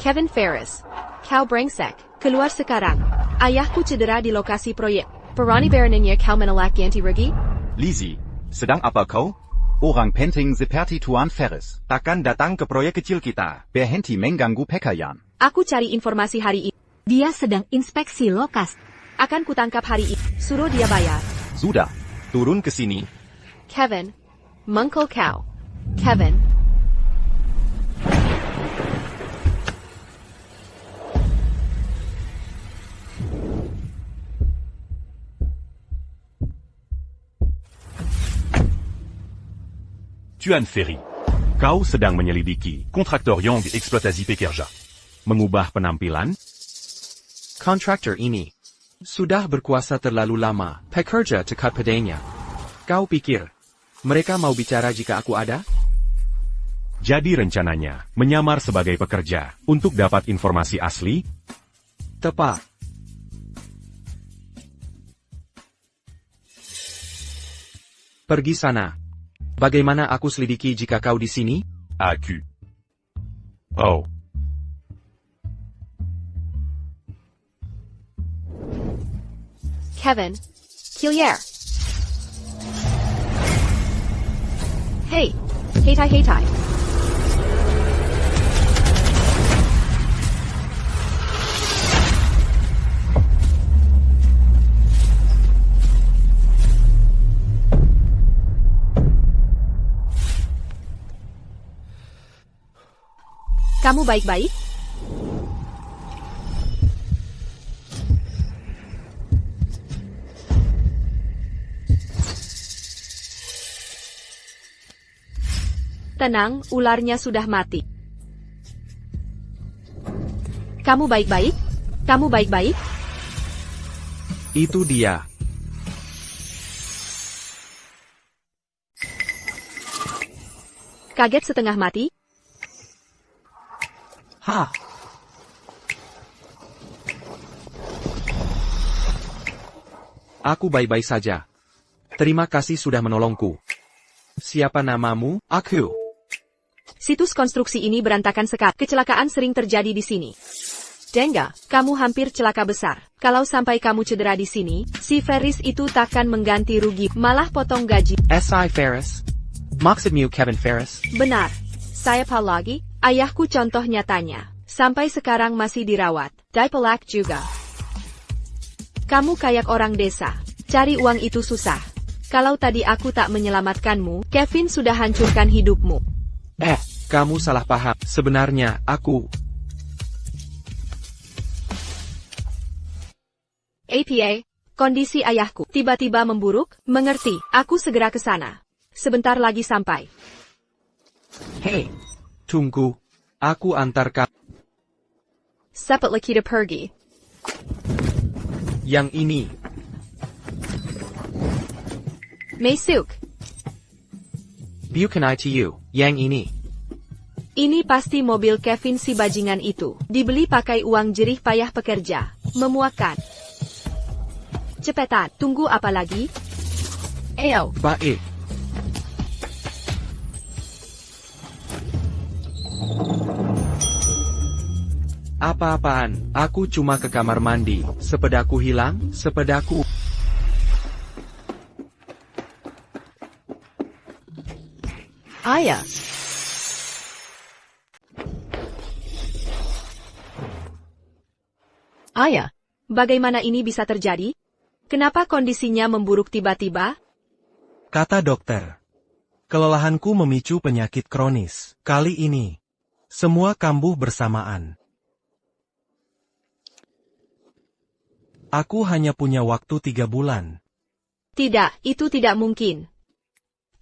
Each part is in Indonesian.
Kevin Ferris. Kau brengsek, keluar sekarang. Ayahku cedera di lokasi proyek. Berani beraninya kau menolak ganti rugi? Lizzie, sedang apa kau? Orang penting seperti Tuan Ferris akan datang ke proyek kecil kita. Berhenti mengganggu pekerjaan. Aku cari informasi hari ini. Dia sedang inspeksi lokasi. Akan kutangkap hari ini. Suruh dia bayar. Sudah, turun ke sini. Kevin. Mengkol kau. Kevin. Tuan Ferry, kau sedang menyelidiki kontraktor yang dieksploitasi pekerja. Mengubah penampilan? Kontraktor ini sudah berkuasa terlalu lama, pekerja dekat padanya. Kau pikir mereka mau bicara jika aku ada? Jadi rencananya menyamar sebagai pekerja untuk dapat informasi asli? Tepat. Pergi sana. Bagaimana aku selidiki jika kau di sini? Aku. Oh. Kevin. Killier. Hey. Heitai heitai. Kamu baik-baik? Tenang, ularnya sudah mati. Kamu baik-baik? Kamu baik-baik? Itu dia. Kaget setengah mati? Ha! Aku baik-baik saja. Terima kasih sudah menolongku. Siapa namamu? Aku. Situs konstruksi ini berantakan sekali. Kecelakaan sering terjadi di sini. Denga, kamu hampir celaka besar. Kalau sampai kamu cedera di sini, si Ferris itu takkan mengganti rugi, malah potong gaji. S.I. Ferris? Maksudmu Kevin Ferris? Benar. Siapa lagi? Ayahku contoh nyatanya. Sampai sekarang masih dirawat. Dipelak juga. Kamu kayak orang desa. Cari uang itu susah. Kalau tadi aku tak menyelamatkanmu, Kevin sudah hancurkan hidupmu. Kamu salah paham. Sebenarnya, aku... APA, kondisi ayahku tiba-tiba memburuk. Mengerti, aku segera ke sana. Sebentar lagi sampai. Hei, tunggu. Aku antar kamu. Cepat kita pergi. Yang ini. Masuk. Bukan ITU, yang ini. Ini pasti mobil Kevin si bajingan itu. Dibeli pakai uang jerih payah pekerja. Memuakkan. Cepetan, tunggu apa lagi? Ayo. Baik. Apa-apaan, aku cuma ke kamar mandi. Sepedaku hilang, sepedaku... Ayah. Ayah, bagaimana ini bisa terjadi? Kenapa kondisinya memburuk tiba-tiba? Kata dokter. Kelelahanku memicu penyakit kronis. Kali ini, semua kambuh bersamaan. Aku hanya punya waktu 3 bulan. Tidak, itu tidak mungkin.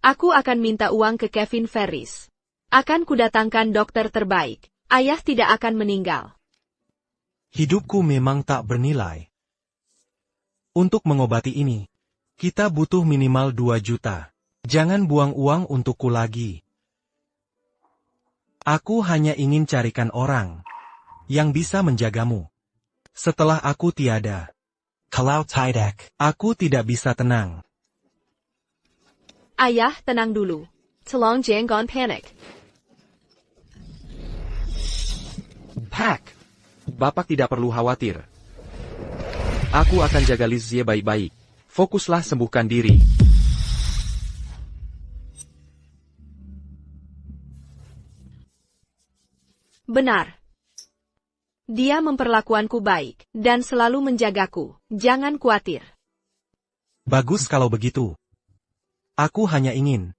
Aku akan minta uang ke Kevin Ferris. Akan kudatangkan dokter terbaik. Ayah tidak akan meninggal. Hidupku memang tak bernilai. Untuk mengobati ini, kita butuh minimal 2 juta. Jangan buang uang untukku lagi. Aku hanya ingin carikan orang yang bisa menjagamu. Setelah aku tiada. Kalau tidak, aku tidak bisa tenang. Ayah, tenang dulu. Tolong jangan panik. Hack! Bapak tidak perlu khawatir. Aku akan jaga Lizzie baik-baik. Fokuslah sembuhkan diri. Benar. Dia memperlakuanku baik, dan selalu menjagaku. Jangan khawatir. Bagus kalau begitu. Aku hanya ingin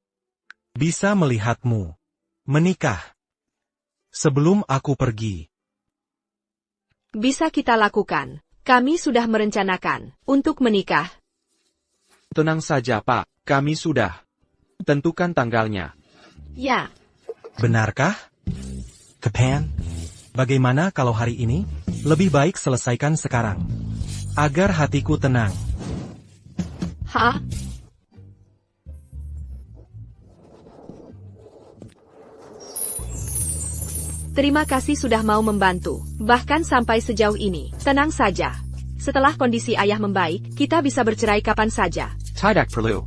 bisa melihatmu menikah sebelum aku pergi. Bisa kita lakukan. Kami sudah merencanakan untuk menikah. Tenang saja, Pak. Kami sudah tentukan tanggalnya. Ya, Benarkah? Kepan, bagaimana kalau hari ini? Lebih baik selesaikan sekarang. Agar hatiku tenang. ha? Terima kasih sudah mau membantu, bahkan sampai sejauh ini. Tenang saja. Setelah kondisi ayah membaik, kita bisa bercerai kapan saja. Tidak perlu.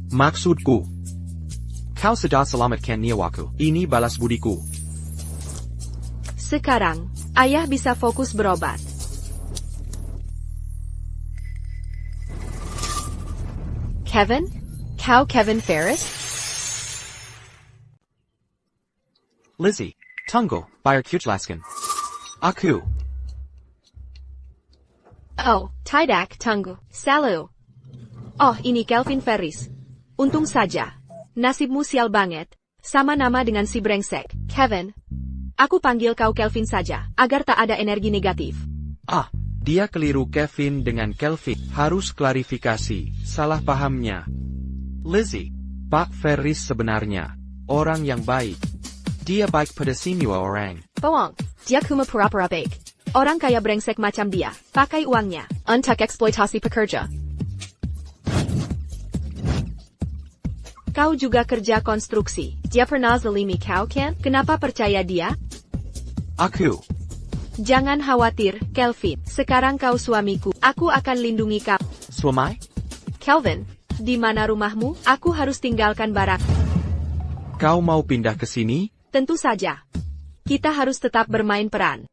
Maksudku, kau sudah selamatkan nyawaku. Ini balas budiku. Sekarang, ayah bisa fokus berobat. Kevin? Kau Kevin Ferris? Lizzie, tunggu, biar kujelaskan. Aku. Oh, tidak, tunggu. Salu. Oh, ini Kelvin Ferris. Untung saja. Nasibmu sial banget. Sama nama dengan si brengsek, Kevin. Aku panggil kau Kelvin saja, agar tak ada energi negatif. Ah, dia keliru Kevin dengan Kelvin. Harus klarifikasi, salah pahamnya. Lizzie, Pak Ferris sebenarnya orang yang baik. Dia baik pada semua orang. Bohong, dia cuma pura-pura baik. Orang kaya brengsek macam dia, pakai uangnya untuk eksploitasi pekerja. Kau juga kerja konstruksi. Dia pernah zalimi kau kan? Kenapa percaya dia? Aku. Jangan khawatir, Kelvin. Sekarang kau suamiku. Aku akan lindungi kau. Suami? Kelvin, di mana rumahmu? Aku harus tinggalkan barak. Kau mau pindah ke sini? Tentu saja. Kita harus tetap bermain peran.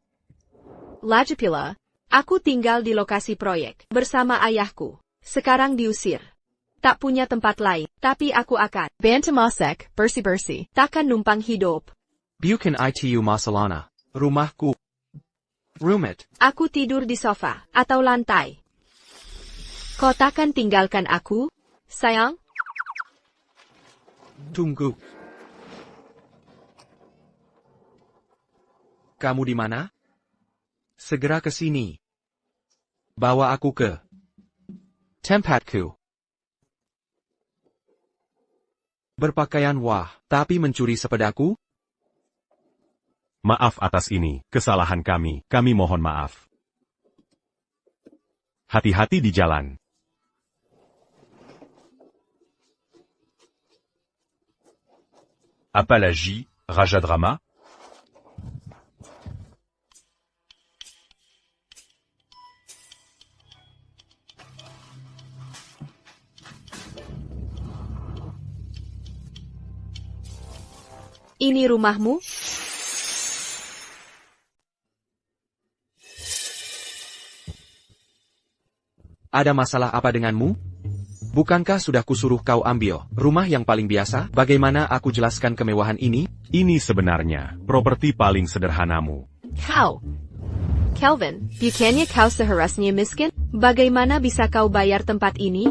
Lagi pula, aku tinggal di lokasi proyek bersama ayahku. Sekarang diusir. Tak punya tempat lain, tapi aku akan bantu masak, bersih-bersih. Takkan numpang hidup. Bukan itu masalahnya. Rumahku. Roommate. Aku tidur di sofa atau lantai. Kau takkan tinggalkan aku, sayang? Tunggu. Kamu di mana? Segera ke sini. Bawa aku ke tempatku. Berpakaian wah, tapi mencuri sepedaku? Maaf atas ini, kesalahan kami. Kami mohon maaf. Hati-hati di jalan. Apalagi, Raja Drama? Ini rumahmu? Ada masalah apa denganmu? Bukankah sudah kusuruh kau ambil rumah yang paling biasa? Bagaimana aku jelaskan kemewahan ini? Ini sebenarnya properti paling sederhanamu. Kau. Kelvin, bukannya kau seharusnya miskin? Bagaimana bisa kau bayar tempat ini?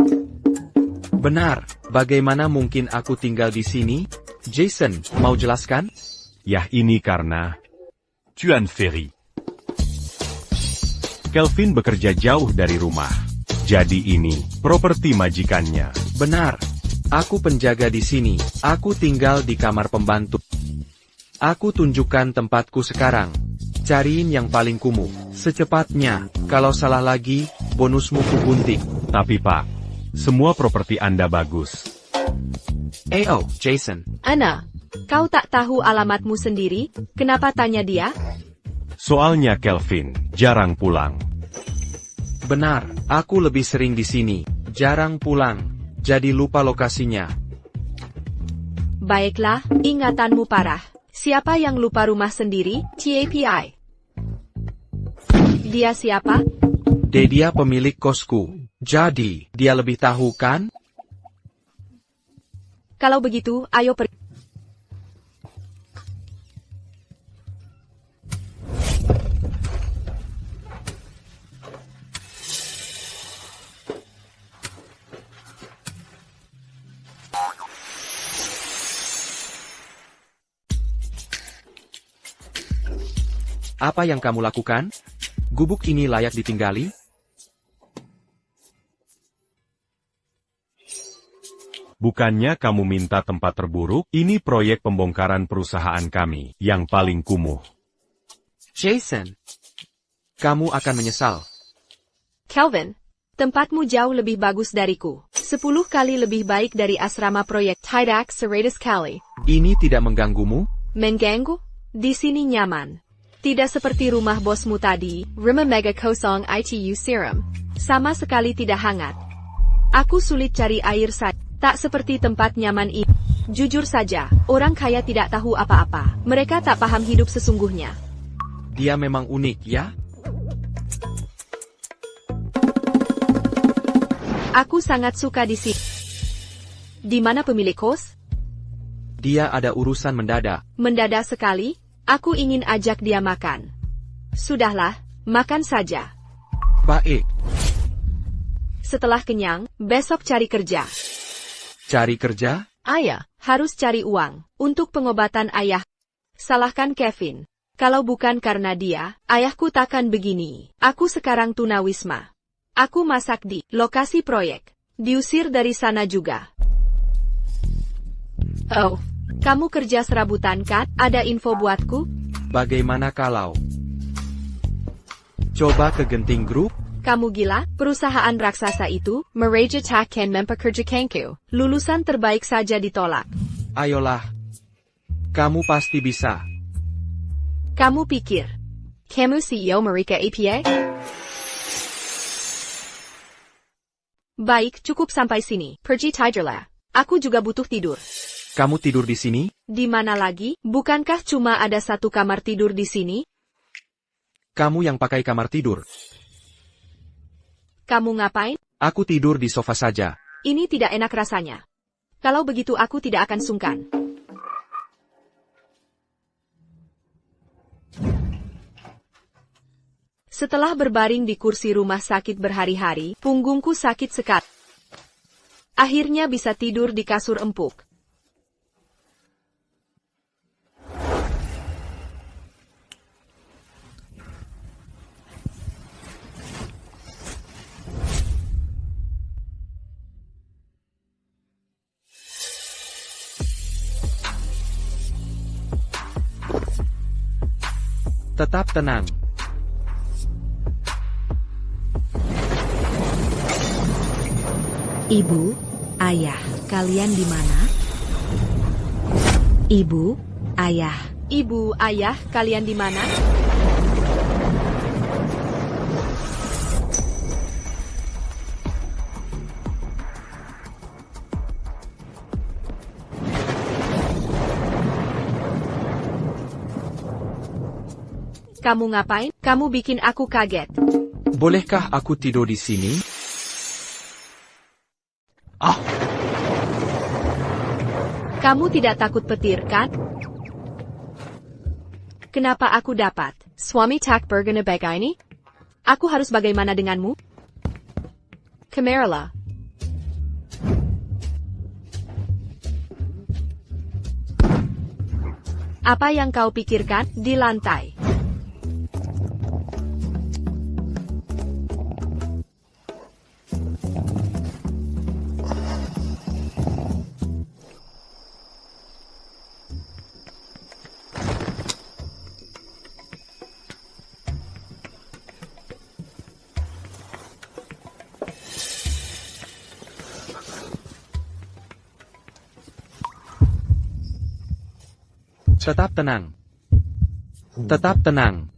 Benar, bagaimana mungkin aku tinggal di sini? Jason, mau jelaskan? Yah ini karena Tuan Ferry. Kelvin bekerja jauh dari rumah. Jadi ini properti majikannya. Benar, aku penjaga di sini. Aku tinggal di kamar pembantu. Aku tunjukkan tempatku sekarang. Cariin yang paling kumuh. Secepatnya, kalau salah lagi, bonusmu kugunting. Tapi Pak, semua properti Anda bagus. Jason. Ana, kau tak tahu alamatmu sendiri? Kenapa tanya dia? Soalnya Kelvin jarang pulang. Benar, aku lebih sering di sini. Jarang pulang. Jadi lupa lokasinya. Baiklah, ingatanmu parah. Siapa yang lupa rumah sendiri? TAPI. Dia siapa? Dia pemilik kosku. Jadi, dia lebih tahu kan? Kalau begitu, ayo pergi. Apa yang kamu lakukan? Gubuk ini layak ditinggali? Bukannya kamu minta tempat terburuk? Ini proyek pembongkaran perusahaan kami, yang paling kumuh. Jason, kamu akan menyesal. Kelvin, tempatmu jauh lebih bagus dariku. 10 kali lebih baik dari asrama proyek Tidak 100 kali. Ini tidak mengganggumu? Mengganggu? Di sini nyaman. Tidak seperti rumah bosmu tadi, Rima Mega Kosong ITU Serum. Sama sekali tidak hangat. Aku sulit cari air saja. Tak seperti tempat nyaman ini. Jujur saja, orang kaya tidak tahu apa-apa. Mereka tak paham hidup sesungguhnya. Dia memang unik, ya? Aku sangat suka di sini. Di mana pemilik kos? Dia ada urusan mendadak. Mendadak sekali, aku ingin ajak dia makan. Sudahlah, makan saja. Baik, Setelah kenyang, besok cari kerja. cari kerja? Ayah, harus cari uang untuk pengobatan ayah. Salahkan Kevin. Kalau bukan karena dia, ayahku takkan begini. Aku sekarang tunawisma. Aku masak di lokasi proyek. Diusir dari sana juga. Oh, kamu kerja serabutan kan? Ada info buatku? Bagaimana kalau? Coba ke Genting Group? Kamu gila? Perusahaan raksasa itu, Meraja takkan mempekerjakanku. Lulusan terbaik saja ditolak. Ayolah. Kamu pasti bisa. Kamu pikir, kamu CEO mereka APA? Baik, cukup sampai sini. Pergi tidurlah. Aku juga butuh tidur. Kamu tidur di sini? Di mana lagi? Bukankah cuma ada satu kamar tidur di sini? Kamu yang pakai kamar tidur. Kamu ngapain? Aku tidur di sofa saja. Ini tidak enak rasanya. Kalau begitu aku tidak akan sungkan. Setelah berbaring di kursi rumah sakit berhari-hari, punggungku sakit sekali. Akhirnya bisa tidur di kasur empuk. Tetap tenang. Ibu, ayah, kalian di mana? Ibu, ayah. Ibu, ayah, kalian di mana? Kamu ngapain? Kamu bikin aku kaget. Bolehkah aku tidur di sini? Kamu tidak takut petir, kan? Kenapa aku dapat suami tak berguna baik ini? Aku harus bagaimana denganmu? Kameralah. Apa yang kau pikirkan di lantai? Tetap tenang. Tetap tenang.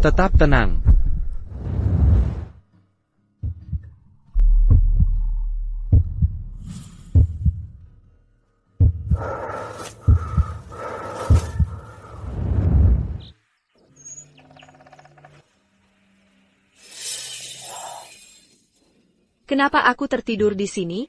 Tetap tenang. Kenapa aku tertidur di sini?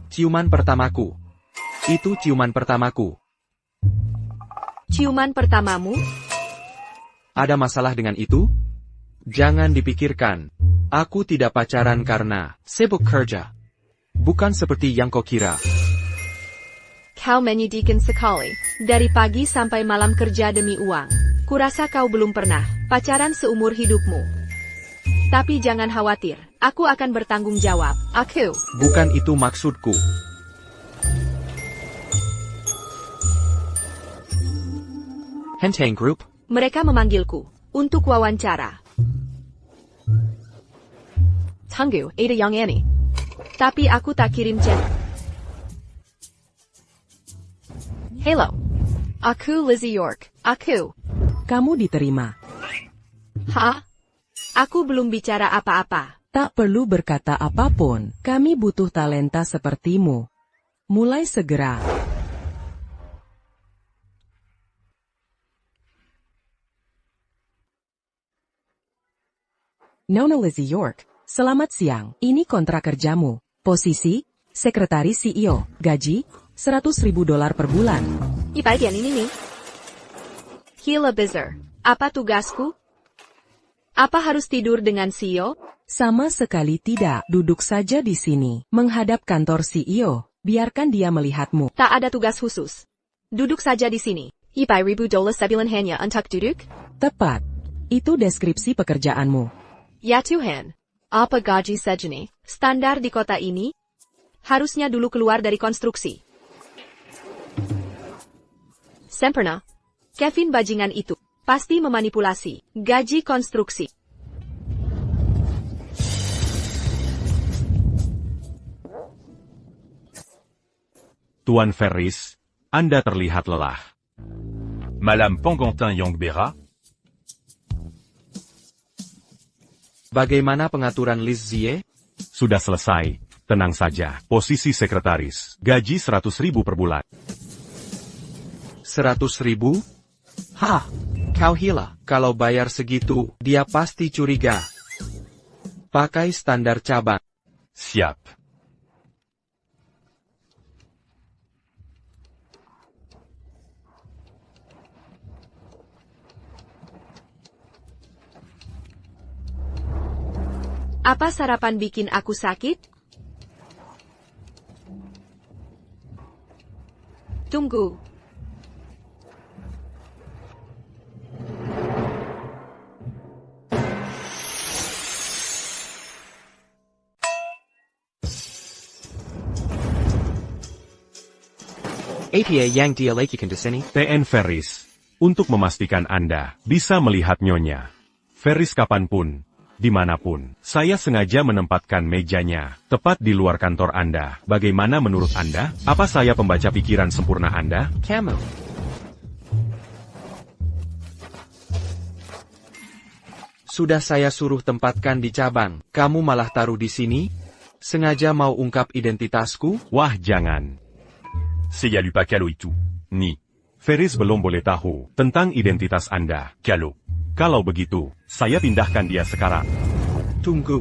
Ciuman pertamaku. Itu ciuman pertamaku. Ciuman pertamamu? Ada masalah dengan itu? Jangan dipikirkan. Aku tidak pacaran karena sibuk kerja. Bukan seperti yang kau kira. Kau menyedihkan sekali. Dari pagi sampai malam kerja demi uang. Kurasa kau belum pernah pacaran seumur hidupmu. Tapi jangan khawatir, aku akan bertanggung jawab. Aku. Bukan itu maksudku. Henteng Group? Mereka memanggilku untuk wawancara. Tunggu, ada yang aneh. Tapi aku tak kirim chat. Hello. Aku Lizzie York. Aku. Kamu diterima. Hah? Aku belum bicara apa-apa. Tak perlu berkata apapun, kami butuh talenta sepertimu. Mulai segera. Nona Lizzie York, selamat siang. Ini kontrak kerjamu. Posisi, Sekretaris CEO. Gaji, $100.000 per bulan. Bagian ini nih. Gila Bizar. Apa tugasku? Apa harus tidur dengan CEO? Sama sekali tidak. Duduk saja di sini, menghadap kantor CEO. Biarkan dia melihatmu. Tak ada tugas khusus. Duduk saja di sini. $1,000 sebulan hanya untuk duduk? Tepat. Itu deskripsi pekerjaanmu. Ya Tuhan. Apa gaji segini? Standar di kota ini? Harusnya dulu keluar dari konstruksi. Sempurna. Kevin bajingan itu pasti memanipulasi gaji konstruksi. Tuan Ferris, Anda terlihat lelah. Madame Pangantin Yongbera? Bagaimana pengaturan Liz Zie? Sudah selesai. Tenang saja. Posisi sekretaris. Gaji 100.000 per bulan. 100.000? Hah? Kau gila. Kalau bayar segitu, dia pasti curiga. Pakai standar cabang. Siap. Apa sarapan bikin aku sakit? Tunggu. APA yang dialakikan di sini. TN Ferris. Untuk memastikan Anda bisa melihat nyonya Ferris kapanpun, dimanapun, saya sengaja menempatkan mejanya tepat di luar kantor Anda. Bagaimana menurut Anda? Apa saya pembaca pikiran sempurna Anda? Kamu. Sudah saya suruh tempatkan di cabang. Kamu malah taruh di sini? Sengaja mau ungkap identitasku? Wah jangan. Saya lupa kalau itu. Ni. Ferris belum boleh tahu tentang identitas Anda. Kalau begitu, saya pindahkan dia sekarang. Tunggu.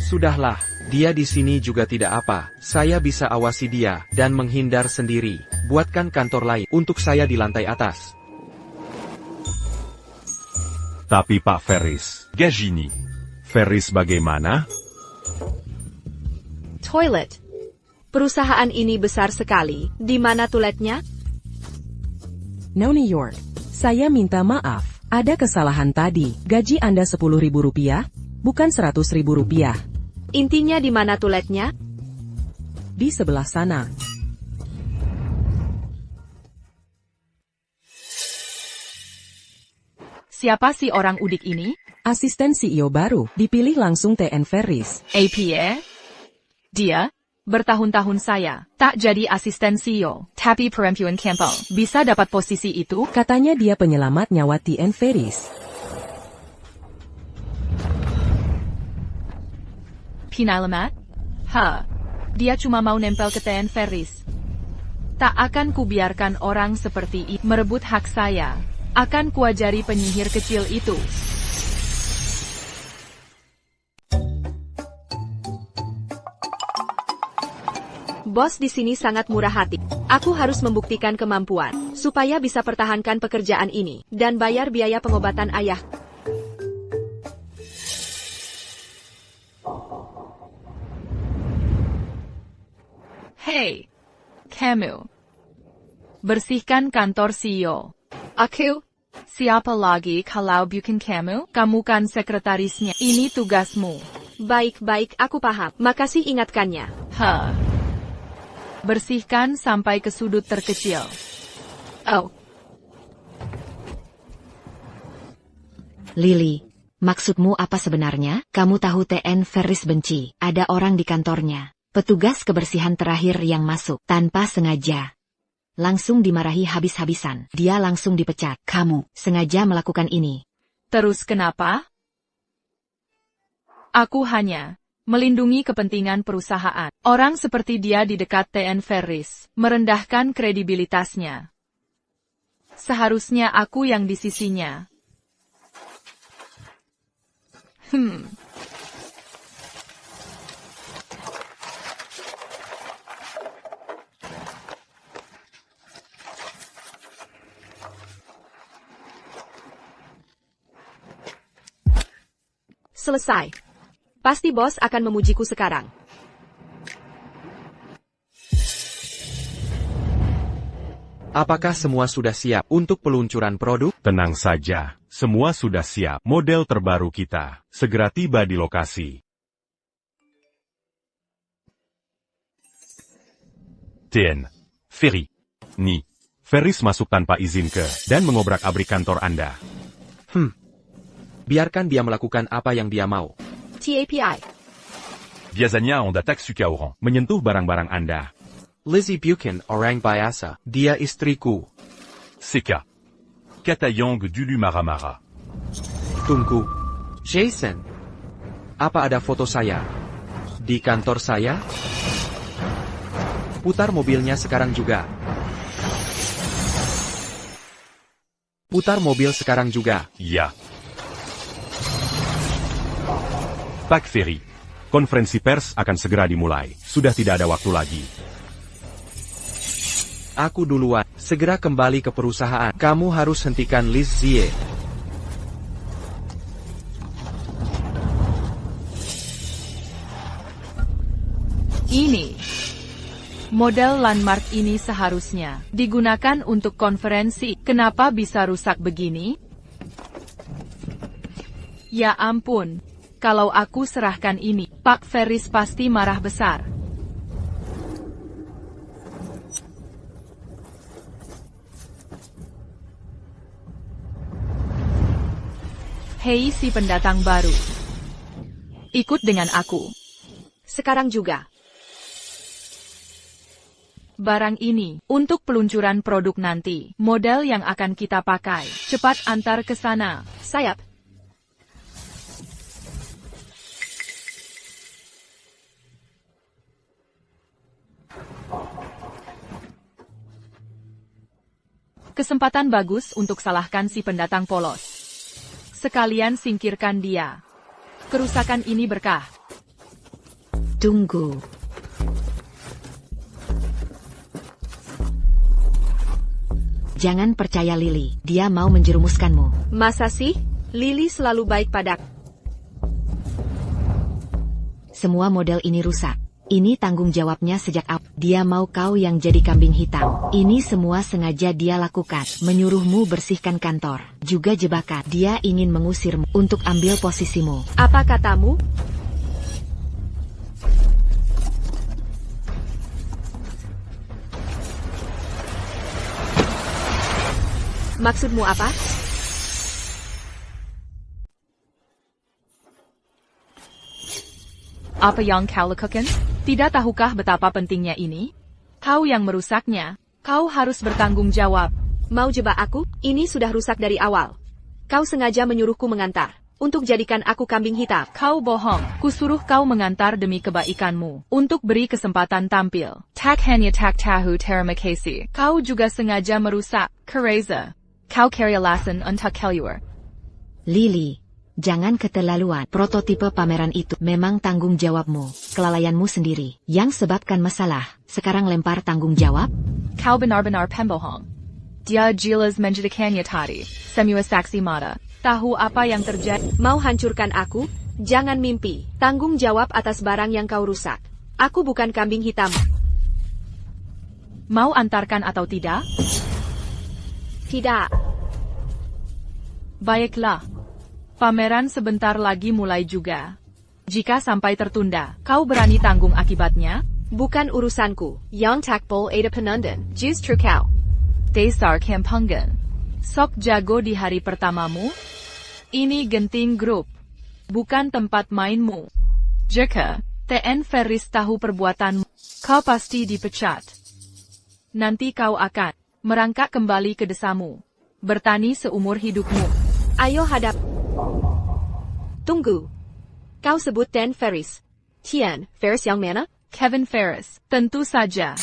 Sudahlah, dia di sini juga tidak apa. Saya bisa awasi dia dan menghindar sendiri. Buatkan kantor lain untuk saya di lantai atas. Tapi Pak Ferris, Gajini. Ferris bagaimana? Toilet. Perusahaan ini besar sekali. Di mana toiletnya? Nona York, saya minta maaf. Ada kesalahan tadi. Gaji Anda Rp10.000, bukan Rp100.000. Intinya di mana toiletnya? Di sebelah sana. Siapa sih orang udik ini? Asisten CEO baru, dipilih langsung TN Ferris. APA? Dia? Bertahun-tahun saya tak jadi asisten CEO, tapi Perempuan Campbell bisa dapat posisi itu. Katanya dia penyelamat nyawa Tien Ferris. Pinalamat? Dia cuma mau nempel ke Tien Ferris. Tak akan kubiarkan orang seperti itu merebut hak saya. Akan kuajari penyihir kecil itu. Bos di sini sangat murah hati. Aku harus membuktikan kemampuan, supaya bisa pertahankan pekerjaan ini, dan bayar biaya pengobatan ayah. Hey, kamu. Bersihkan kantor CEO. Aku? Siapa lagi kalau bukan kamu? Kamu kan sekretarisnya. Ini tugasmu. Baik-baik, aku paham. Makasih ingatkannya. Bersihkan sampai ke sudut terkecil. Oh. Lily, maksudmu apa sebenarnya? Kamu tahu Tien Ferris benci. Ada orang di kantornya. Petugas kebersihan terakhir yang masuk tanpa sengaja. Langsung dimarahi habis-habisan. Dia langsung dipecat. Kamu sengaja melakukan ini. Terus kenapa? Aku hanya melindungi kepentingan perusahaan. Orang seperti dia di dekat Tien Ferris merendahkan kredibilitasnya. Seharusnya aku yang di sisinya. Selesai. Pasti bos akan memujiku sekarang. Apakah semua sudah siap untuk peluncuran produk? Tenang saja, semua sudah siap. Model terbaru kita segera tiba di lokasi. Tien Ferry. Ferris masuk tanpa izin ke dan mengobrak-abrik kantor Anda. Biarkan dia melakukan apa yang dia mau. TAPI. Biasanya Anda tak suka orang menyentuh barang-barang Anda. Lizzie Buchan orang biasa. Dia istriku. Sika. Kata Yang dulu marah-marah. Tunggu. Jason. Apa ada foto saya? Di kantor saya? Putar mobilnya sekarang juga. Putar mobil sekarang juga. Ya. Pak Ferry. Konferensi pers akan segera dimulai. Sudah tidak ada waktu lagi. Aku duluan. Segera kembali ke perusahaan. Kamu harus hentikan Liz Zie. Ini. Model landmark ini seharusnya digunakan untuk konferensi. Kenapa bisa rusak begini? Ya ampun. Kalau aku serahkan ini, Pak Ferris pasti marah besar. Hei si pendatang baru. Ikut dengan aku. Sekarang juga. Barang ini, untuk peluncuran produk nanti, model yang akan kita pakai. Cepat antar ke sana. Sayap. Kesempatan bagus untuk salahkan si pendatang polos. Sekalian singkirkan dia. Kerusakan ini berkah. Tunggu. Jangan percaya Lily. Dia mau menjerumuskanmu. Masa sih? Lily selalu baik padaku. Semua model ini rusak. Ini tanggung jawabnya sejak awal. Dia mau kau yang jadi kambing hitam. Ini semua sengaja dia lakukan. Menyuruhmu bersihkan kantor. Juga jebakan. Dia ingin mengusirmu untuk ambil posisimu. Apa katamu? Maksudmu apa? Apa yang kau lakukan? Tidak tahukah betapa pentingnya ini? Kau yang merusaknya. Kau harus bertanggung jawab. Mau jebak aku? Ini sudah rusak dari awal. Kau sengaja menyuruhku mengantar, untuk jadikan aku kambing hitam. Kau bohong. Kusuruh kau mengantar demi kebaikanmu, untuk beri kesempatan tampil. Tak hanya tak tahu terima kasih. Kau juga sengaja merusak. Kereza. Kau karyalasan untuk keluar. Lily, jangan keterlaluan. Prototipe pameran itu memang tanggung jawabmu, kelalaianmu sendiri. Yang sebabkan masalah, sekarang lempar tanggung jawab? Kau benar-benar pembohong. Dia jelas menjadikannya tadi. Semua saksi mata. Tahu apa yang terjadi? Mau hancurkan aku? Jangan mimpi. Tanggung jawab atas barang yang kau rusak. Aku bukan kambing hitam. Mau antarkan atau tidak? Tidak. Baiklah. Pameran sebentar lagi mulai juga. Jika sampai tertunda, kau berani tanggung akibatnya? Bukan urusanku. Yang takbol ada penonton. Justru kau. Dasar kampungan. Sok jago di hari pertamamu? Ini genting grup. Bukan tempat mainmu. Jika TN Ferris tahu perbuatanmu, kau pasti dipecat. Nanti kau akan merangkak kembali ke desamu. Bertani seumur hidupmu. Ayo hadap. Tunggu. Kau sebut TN Ferris. Tian, Ferris yang mana? Kevin Ferris. Tentu saja.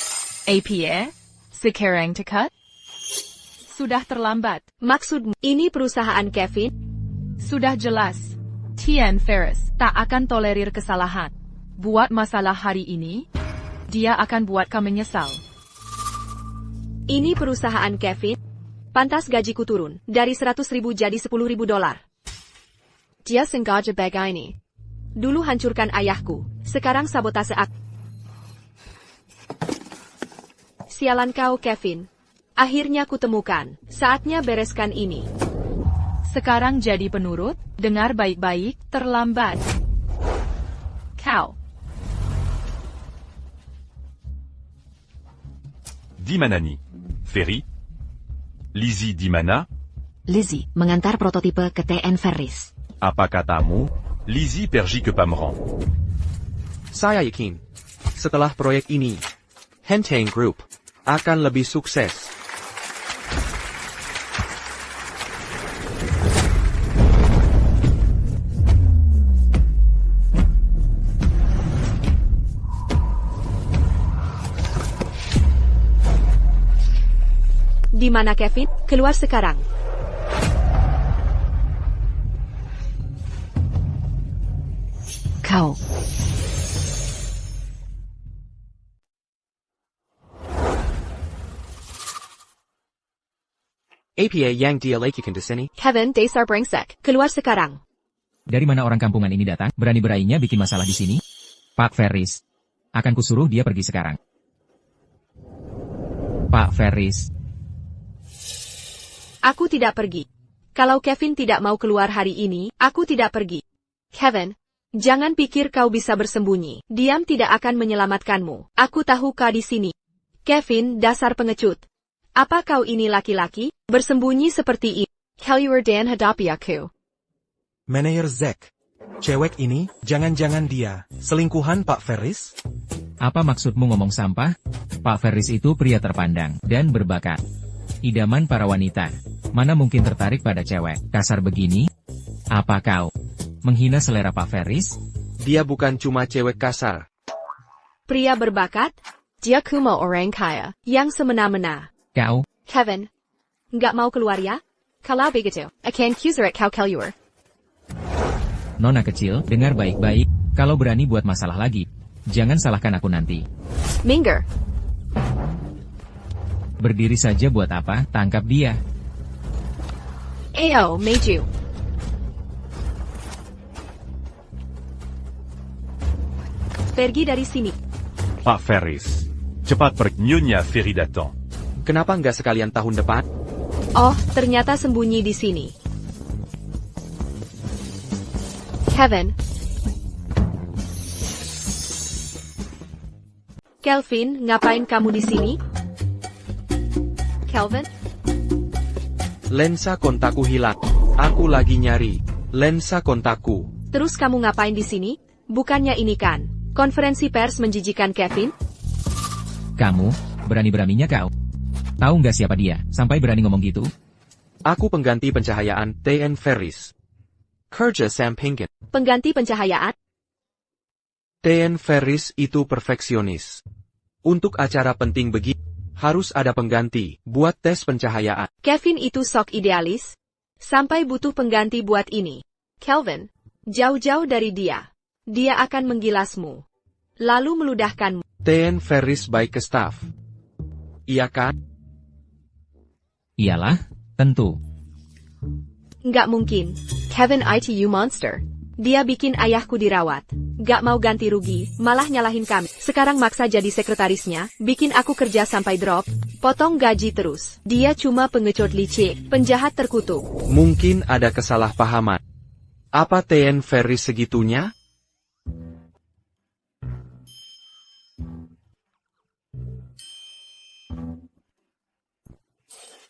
APA? Sekarang tekat? Sudah terlambat. Maksudmu, ini perusahaan Kevin? Sudah jelas. Tian Ferris tak akan tolerir kesalahan. Buat masalah hari ini, dia akan buat kau menyesal. Ini perusahaan Kevin? Pantas gajiku turun, dari 100.000 jadi 10.000 dolar. Dia sengaja begini. Dulu hancurkan ayahku, sekarang sabotase aku. Sialan kau, Kevin. Akhirnya kutemukan, saatnya bereskan ini. Sekarang jadi penurut, dengar baik-baik, terlambat. Kau. Dimanani. Ferry. Lizzie Dimana. Lizzie, mengantar prototipe ke TN Ferris. Apa katamu? Lizzie pergi ke Pameran. Saya yakin, setelah proyek ini, Henteng Group akan lebih sukses. Di mana Kevin? Keluar sekarang. Kau. APA yang dia lakukan di sini. Kevin Dasar brengsek. Keluar sekarang. Dari mana orang kampungan ini datang? Berani-beraninya bikin masalah di sini? Pak Ferris. Akan kusuruh dia pergi sekarang. Pak Ferris. Aku tidak pergi. Kalau Kevin tidak mau keluar hari ini, aku tidak pergi. Kevin, jangan pikir kau bisa bersembunyi. Diam tidak akan menyelamatkanmu. Aku tahu kau di sini. Kevin, dasar pengecut. Apa kau ini laki-laki? Bersembunyi seperti ini. Keluar dan hadapi aku. Manajer Zack. Cewek ini, jangan-jangan dia selingkuhan Pak Ferris? Apa maksudmu ngomong sampah? Pak Ferris itu pria terpandang dan berbakat. Idaman para wanita. Mana mungkin tertarik pada cewek kasar begini? Apa kau menghina selera Pak Ferris? Dia bukan cuma cewek kasar. Pria berbakat? Dia cuma orang kaya yang semena-mena. Kau? Kevin, nggak mau keluar ya? Kalau begitu, akan kusurat kau keluar. Nona kecil, dengar baik-baik. Kalau berani buat masalah lagi, jangan salahkan aku nanti. Minggir. Berdiri saja buat apa? Tangkap dia. Ayo, maju. Pergi dari sini. Pak Ferris. Cepat pergi. Nyonya Ferry datang. Kenapa nggak sekalian tahun depan? Oh, ternyata sembunyi di sini. Kevin. Kelvin, ngapain kamu di sini? Kelvin? Lensa kontakku hilang. Aku lagi nyari lensa kontakku. Terus kamu ngapain di sini? Bukannya ini kan Konferensi pers menjijikan Kevin? Kamu, berani-beraninya kau. Tahu nggak siapa dia, sampai berani ngomong gitu? Aku pengganti pencahayaan TN Ferris. Kerja Sam Pinkin. Pengganti pencahayaan? TN Ferris itu perfeksionis. Untuk acara penting begini, harus ada pengganti buat tes pencahayaan. Kevin itu sok idealis. Sampai butuh pengganti buat ini. Kelvin, jauh-jauh dari dia. Dia akan menggilasmu. Lalu meludahkanmu. TN Ferris baik ke staff. Iya kan? Iyalah, tentu. Nggak mungkin. Kevin ITU monster. Dia bikin ayahku dirawat. Nggak mau ganti rugi, malah nyalahin kami. Sekarang maksa jadi sekretarisnya, bikin aku kerja sampai drop, potong gaji terus. Dia cuma pengecut licik, penjahat terkutuk. Mungkin ada kesalahpahaman. Apa TN Ferris segitunya?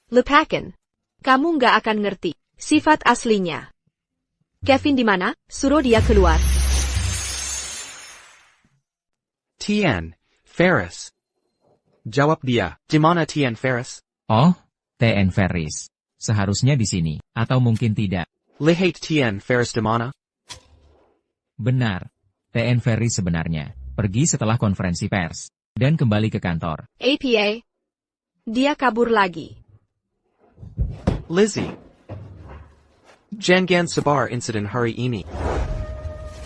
Lupakan. Kamu nggak akan ngerti sifat aslinya. Kevin di mana? Suruh dia keluar. TN Ferris. Jawab dia. Di mana TN Ferris? Oh, TN Ferris. Seharusnya di sini, atau mungkin tidak. Lihat TN Ferris di mana? Benar. TN Ferris sebenarnya pergi setelah konferensi pers dan kembali ke kantor. APA. Dia kabur lagi. Lizzie. Jangan sabar insiden hari ini.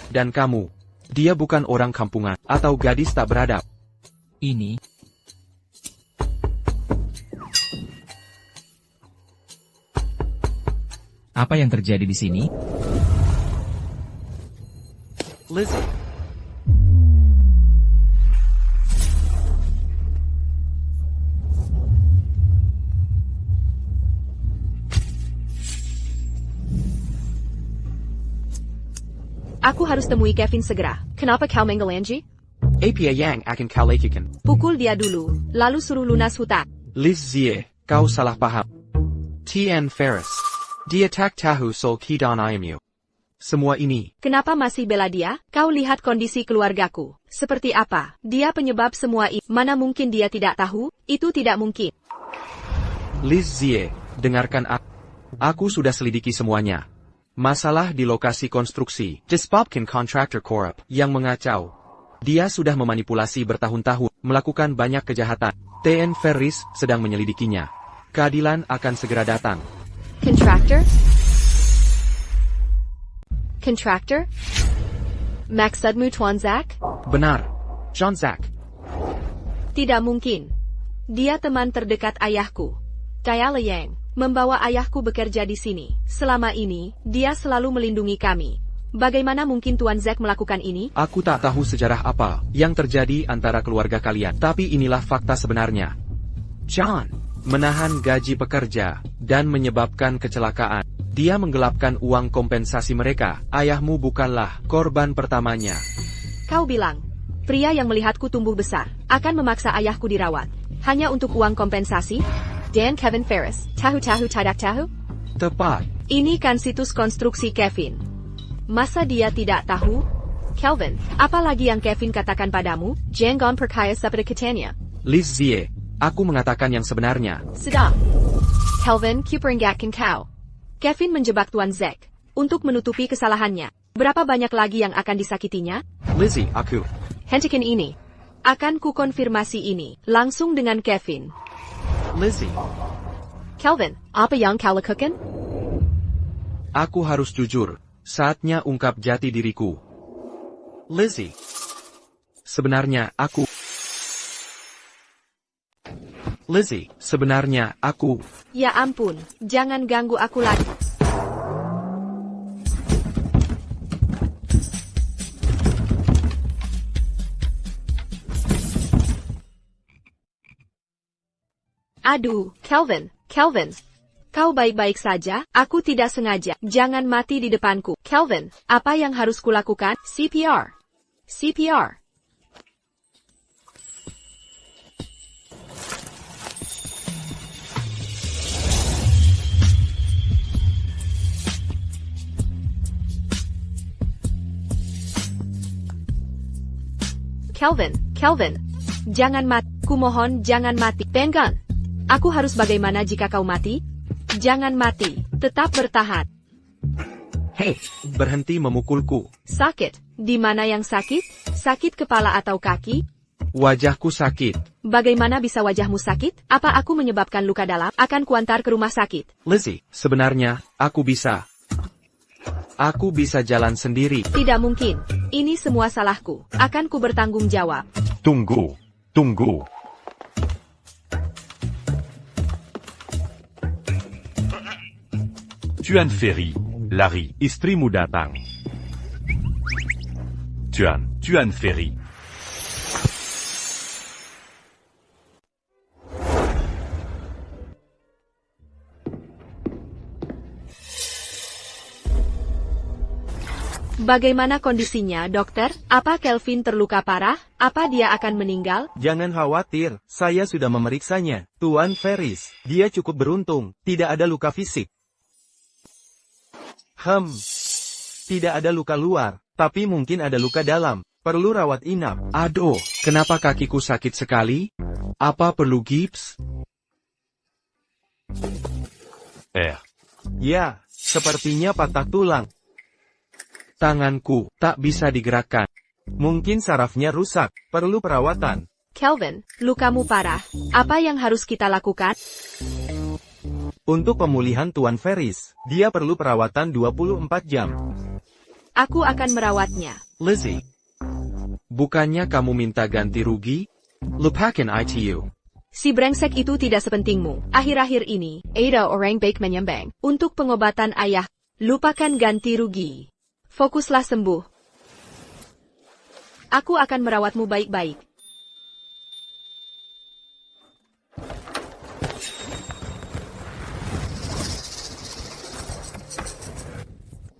Dan kamu, dia bukan orang kampungan atau gadis tak beradab. Ini. Apa yang terjadi di sini? Lizzie. Aku harus temui Kevin segera. Kenapa kau menggelanji? APA yang akan kau lakukan. Pukul dia dulu, lalu suruh lunas hutang. Lizzie, kau salah paham. TN Ferris. Dia tak tahu soal keadaan ayammu. Semua ini. Kenapa masih bela dia? Kau lihat kondisi keluargaku. Seperti apa? Dia penyebab semua ini. Mana mungkin dia tidak tahu? Itu tidak mungkin. Lizzie, dengarkan aku. Aku sudah selidiki semuanya. Masalah di lokasi konstruksi, disebabkan kontraktor korup yang mengacau. Dia sudah memanipulasi bertahun-tahun, melakukan banyak kejahatan. TN Ferris sedang menyelidikinya. Keadilan akan segera datang. Contractor? Contractor? Maksudmu Tuan Zack? Benar, John Zack. Tidak mungkin. Dia teman terdekat ayahku. Diala Yang membawa ayahku bekerja di sini. Selama ini, dia selalu melindungi kami. Bagaimana mungkin Tuan Zack melakukan ini? Aku tak tahu sejarah apa yang terjadi antara keluarga kalian, tapi inilah fakta sebenarnya. John menahan gaji pekerja dan menyebabkan kecelakaan. Dia menggelapkan uang kompensasi mereka. Ayahmu bukanlah korban pertamanya. Kau bilang, pria yang melihatku tumbuh besar akan memaksa ayahku dirawat hanya untuk uang kompensasi? Dan Kevin Ferris, tahu-tahu tidak tahu? Tepat. Ini kan situs konstruksi Kevin. Masa dia tidak tahu? Kelvin, apa lagi yang Kevin katakan padamu? Jangan percaya seperti katanya. Lizzie, aku mengatakan yang sebenarnya. Sudah. Kelvin, kuperingatkan kau. Kevin menjebak Tuan Zack untuk menutupi kesalahannya. Berapa banyak lagi yang akan disakitinya? Lizzie, aku. Hentikan ini. Akan kukonfirmasi ini langsung dengan Kevin. Lizzie. Kelvin, apa yang kau lakukan? Aku harus jujur. Saatnya ungkap jati diriku. Lizzie. Sebenarnya aku. Lizzie, sebenarnya aku. Ya ampun, jangan ganggu aku lagi. Aduh, Kelvin, kau baik-baik saja? Aku tidak sengaja. Jangan mati di depanku. Kelvin, apa yang harus kulakukan? CPR. CPR. Kelvin. Jangan mati. Kumohon jangan mati. Bengan. Aku harus bagaimana jika kau mati? Jangan mati. Tetap bertahan. Hei, berhenti memukulku. Sakit. Di mana yang sakit? Sakit kepala atau kaki? Wajahku sakit. Bagaimana bisa wajahmu sakit? Apa aku menyebabkan luka dalam? Akan kuantar ke rumah sakit. Lizzie, sebenarnya, aku bisa. Aku bisa jalan sendiri. Tidak mungkin. Ini semua salahku. Akan ku bertanggung jawab. Tunggu. Tuan Ferry, lari, istrimu datang. Tuan Ferry. Bagaimana kondisinya, dokter? Apa Kelvin terluka parah? Apa dia akan meninggal? Jangan khawatir, saya sudah memeriksanya. Tuan Ferris, dia cukup beruntung, tidak ada luka fisik. Tidak ada luka luar, tapi mungkin ada luka dalam. Perlu rawat inap. Aduh, kenapa kakiku sakit sekali? Apa perlu gips? Ya, sepertinya patah tulang. Tanganku tak bisa digerakkan. Mungkin sarafnya rusak, perlu perawatan. Kelvin, lukamu parah. Apa yang harus kita lakukan? Untuk pemulihan Tuan Ferris, dia perlu perawatan 24 jam. Aku akan merawatnya. Lizzie, bukannya kamu minta ganti rugi? Lupakan ITU. Si brengsek itu tidak sepentingmu. Akhir-akhir ini, ada orang baik menyembang. Untuk pengobatan ayah, lupakan ganti rugi. Fokuslah sembuh. Aku akan merawatmu baik-baik.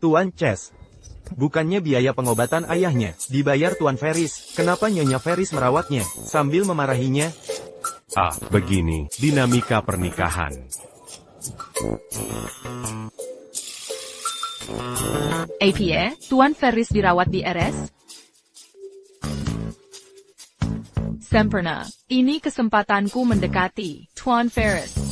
Tuan Chess, bukannya biaya pengobatan ayahnya, dibayar Tuan Ferris. Kenapa Nyonya Ferris merawatnya, sambil memarahinya? Begini, dinamika pernikahan. APA, Tuan Ferris dirawat di RS? Sempurna. Ini kesempatanku mendekati, Tuan Ferris.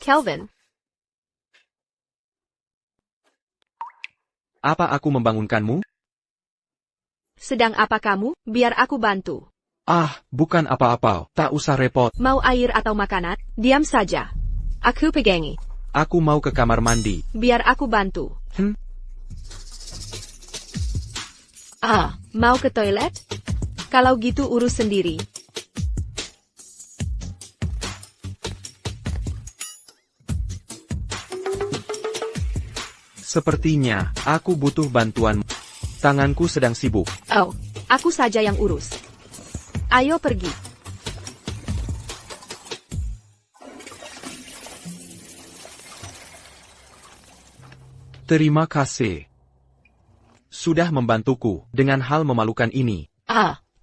Kelvin, Apa aku membangunkanmu? sedang apa kamu? Biar aku bantu. Bukan apa-apa, tak usah repot. Mau air atau makanan? Diam saja. Aku pegangi. Aku mau ke kamar mandi. Biar aku bantu. Mau ke toilet? Kalau gitu urus sendiri. Sepertinya, aku butuh bantuan. Tanganku sedang sibuk. Aku saja yang urus. Ayo pergi. Terima kasih. Sudah membantuku dengan hal memalukan ini.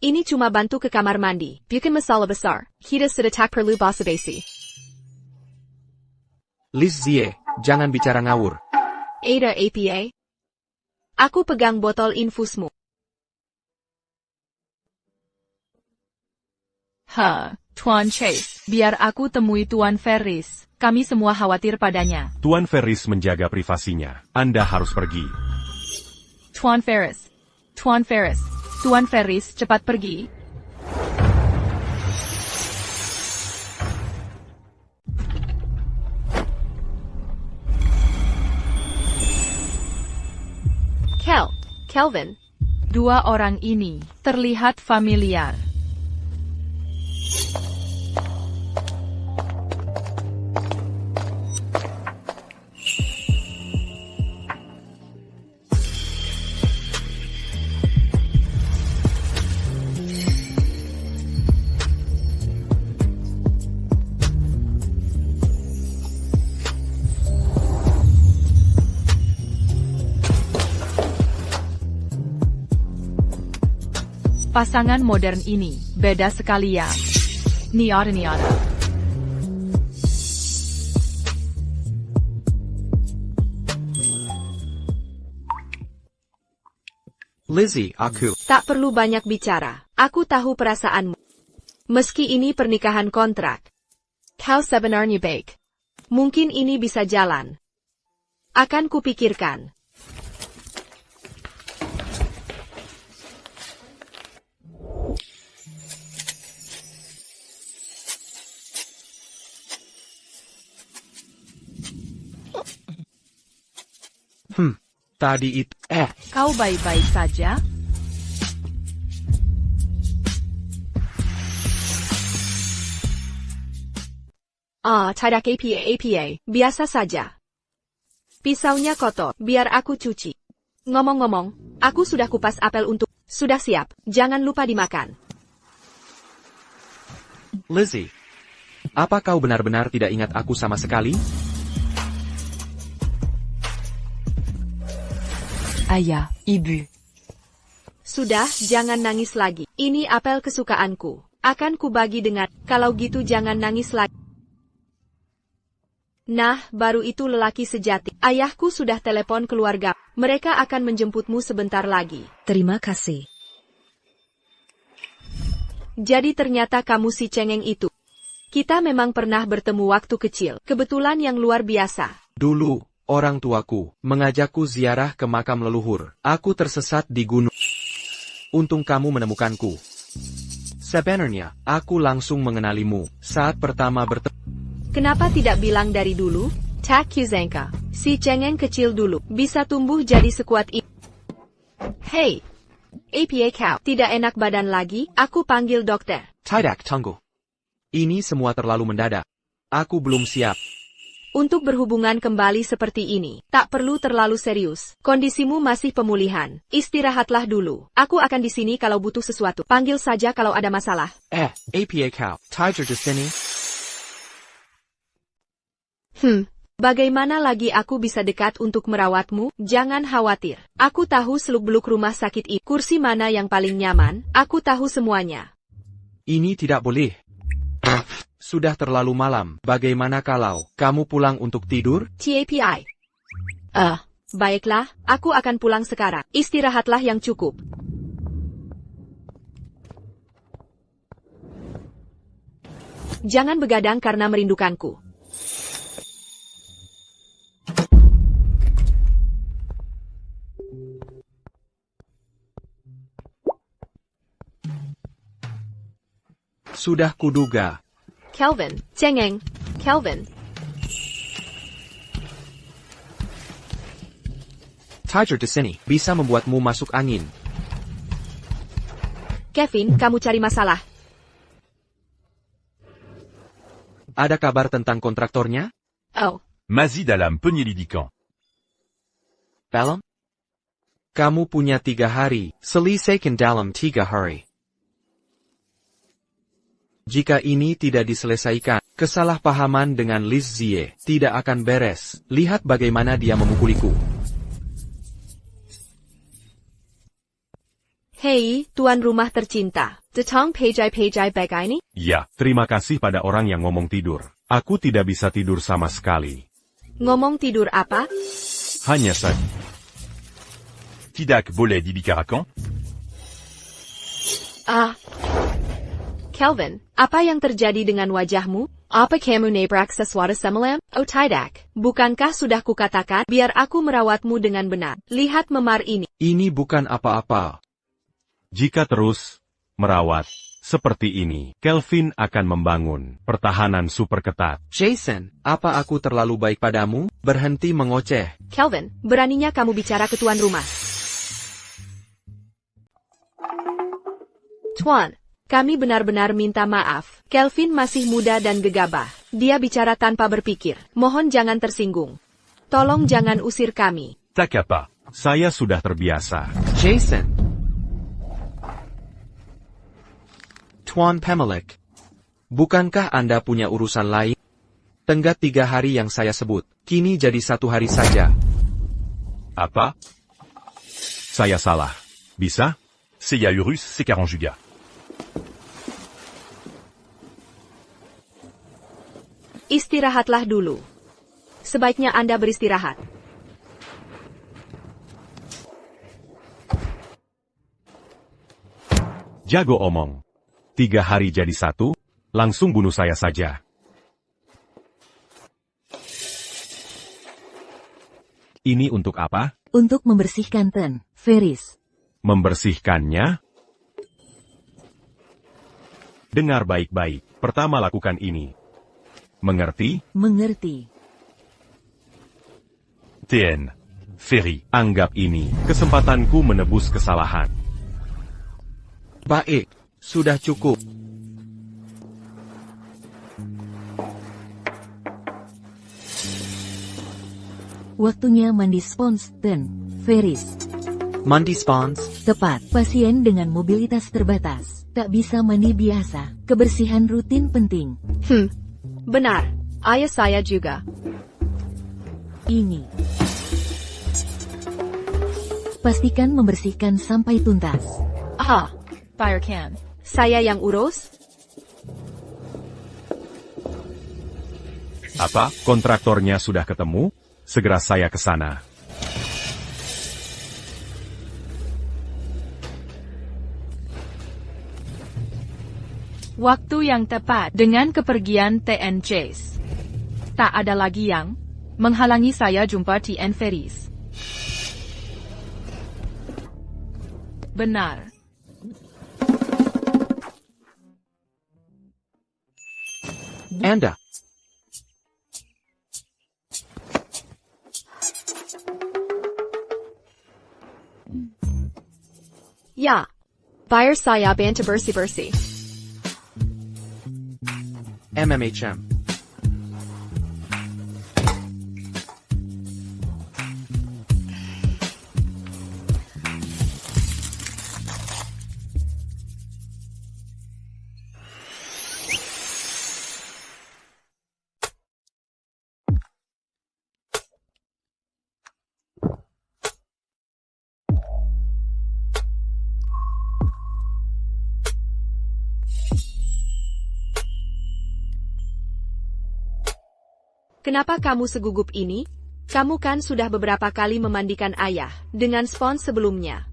Ini cuma bantu ke kamar mandi. Bukan masalah besar. Kita sudah tak perlu basa-basi. Lizzie, jangan bicara ngawur. Ada APA. Aku pegang botol infusmu. Tuan Chase, biar aku temui Tuan Ferris. Kami semua khawatir padanya. Tuan Ferris menjaga privasinya. Anda harus pergi. Tuan Ferris. Tuan Ferris, cepat pergi. Kelvin. Dua orang ini terlihat familiar. Pasangan modern ini, beda sekali ya. Niara. Lizzie, aku. Tak perlu banyak bicara. Aku tahu perasaanmu. Meski ini pernikahan kontrak. Kau sebenarnya baik. Mungkin ini bisa jalan. Akan kupikirkan. Tadi itu. Kau baik-baik saja? Tidak apa. Biasa saja. Pisaunya kotor, biar aku cuci. Ngomong-ngomong, aku sudah kupas apel untuk. Sudah siap, jangan lupa dimakan. Lizzie, apa kau benar-benar tidak ingat aku sama sekali? Ayah, ibu. Sudah, jangan nangis lagi. Ini apel kesukaanku. Akan kubagi dengan, kalau gitu jangan nangis lagi. Nah, baru itu lelaki sejati. Ayahku sudah telepon keluarga. Mereka akan menjemputmu sebentar lagi. Terima kasih. Jadi ternyata kamu si cengeng itu. Kita memang pernah bertemu waktu kecil. Kebetulan yang luar biasa. Dulu, orang tuaku mengajakku ziarah ke makam leluhur. Aku tersesat di gunung. Untung kamu menemukanku. Sebenarnya, aku langsung mengenalimu saat pertama bertemu. Kenapa tidak bilang dari dulu? Tak Kuzengka, si cengeng kecil dulu, bisa tumbuh jadi sekuat ini. Hei, apa kau? Tidak enak badan lagi, aku panggil dokter. Tidak, tunggu. Ini semua terlalu mendadak. Aku belum siap. Untuk berhubungan kembali seperti ini, tak perlu terlalu serius. Kondisimu masih pemulihan. Istirahatlah dulu. Aku akan di sini kalau butuh sesuatu. Panggil saja kalau ada masalah. Apa kau? Tiger di sini? Bagaimana lagi aku bisa dekat untuk merawatmu? Jangan khawatir. Aku tahu seluk-beluk rumah sakit ini. Kursi mana yang paling nyaman? Aku tahu semuanya. Ini tidak boleh. Sudah terlalu malam. Bagaimana kalau kamu pulang untuk tidur? TAPI. Baiklah, aku akan pulang sekarang. Istirahatlah yang cukup. Jangan begadang karena merindukanku. Sudah kuduga. Kelvin, cengeng, Kelvin. Tiger di sini bisa membuatmu masuk angin. Kevin, kamu cari masalah. Ada kabar tentang kontraktornya? Oh, Masih dalam penyelidikan. Dalam? Kamu punya 3 hari. Selesaikan dalam 3 hari. Jika ini tidak diselesaikan, kesalahpahaman dengan Liz Zie tidak akan beres. Lihat bagaimana dia memukuliku. hei, tuan rumah tercinta. Datang pejai-pejai bagai ini? Ya, terima kasih pada orang yang ngomong tidur. Aku tidak bisa tidur sama sekali. Ngomong tidur apa? Hanya saja. Tidak boleh dibicarakan? Kelvin, apa yang terjadi dengan wajahmu? Apa kamu nabrak sesuatu semalam? Oh tidak. Bukankah sudah kukatakan, biar aku merawatmu dengan benar. Lihat memar ini. Ini bukan apa-apa. Jika terus merawat seperti ini, Kelvin akan membangun pertahanan super ketat. Jason, apa aku terlalu baik padamu? Berhenti mengoceh. Kelvin, beraninya kamu bicara ke tuan rumah. Tuan, kami benar-benar minta maaf. Kelvin masih muda dan gegabah. Dia bicara tanpa berpikir. Mohon jangan tersinggung. Tolong jangan usir kami. Tak apa. Saya sudah terbiasa. Jason. Tuan Pemelek. Bukankah Anda punya urusan lain? Tenggat 3 hari yang saya sebut. Kini jadi 1 hari saja. Apa? Saya salah. Bisa? C'est Yaurus, c'est 40 Juga. Istirahatlah dulu. Sebaiknya Anda beristirahat. Jago omong. 3 hari jadi 1, langsung bunuh saya saja. Ini untuk apa? Untuk membersihkan Ten, Ferris. Membersihkannya? Dengar baik-baik, pertama lakukan ini. Mengerti? Mengerti. Tien. Ferry, anggap ini kesempatanku menebus kesalahan. Baik, sudah cukup. Waktunya mandi spons, Ten, Ferris. Mandi spons. Tepat, pasien dengan mobilitas terbatas. Tak bisa mandi biasa. Kebersihan rutin penting. Benar. Ayah saya juga. Ini. Pastikan membersihkan sampai tuntas. Ah, Fire can. saya yang urus? Apa? Kontraktornya sudah ketemu? Segera saya ke sana. Waktu yang tepat dengan kepergian TN Chase. Tak ada lagi yang menghalangi saya jumpa TN Ferris. Benar. Anda. Ya. Biar saya bantu bersih-bersih. MMHM. Kenapa kamu segugup ini? Kamu kan sudah beberapa kali memandikan ayah dengan spons sebelumnya.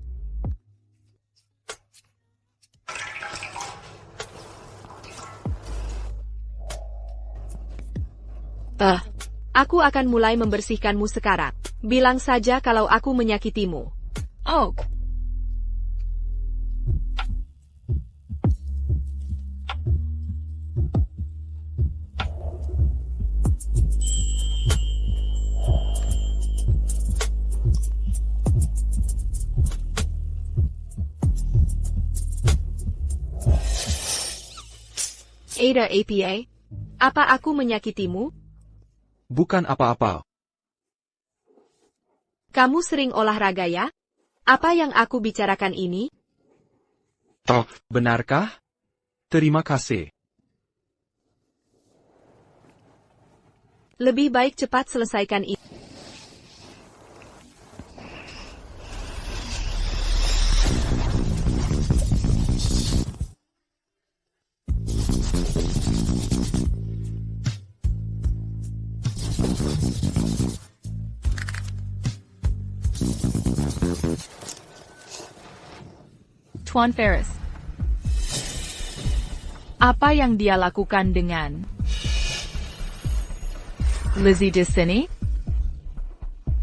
Aku akan mulai membersihkanmu sekarang. Bilang saja kalau aku menyakitimu. Oh. Ada APA? Apa aku menyakitimu? Bukan apa-apa. Kamu sering olahraga ya? Apa yang aku bicarakan ini? Toh, benarkah? Terima kasih. Lebih baik cepat selesaikan ini. Tuan Ferris. Apa yang dia lakukan dengan Lizzie di sini?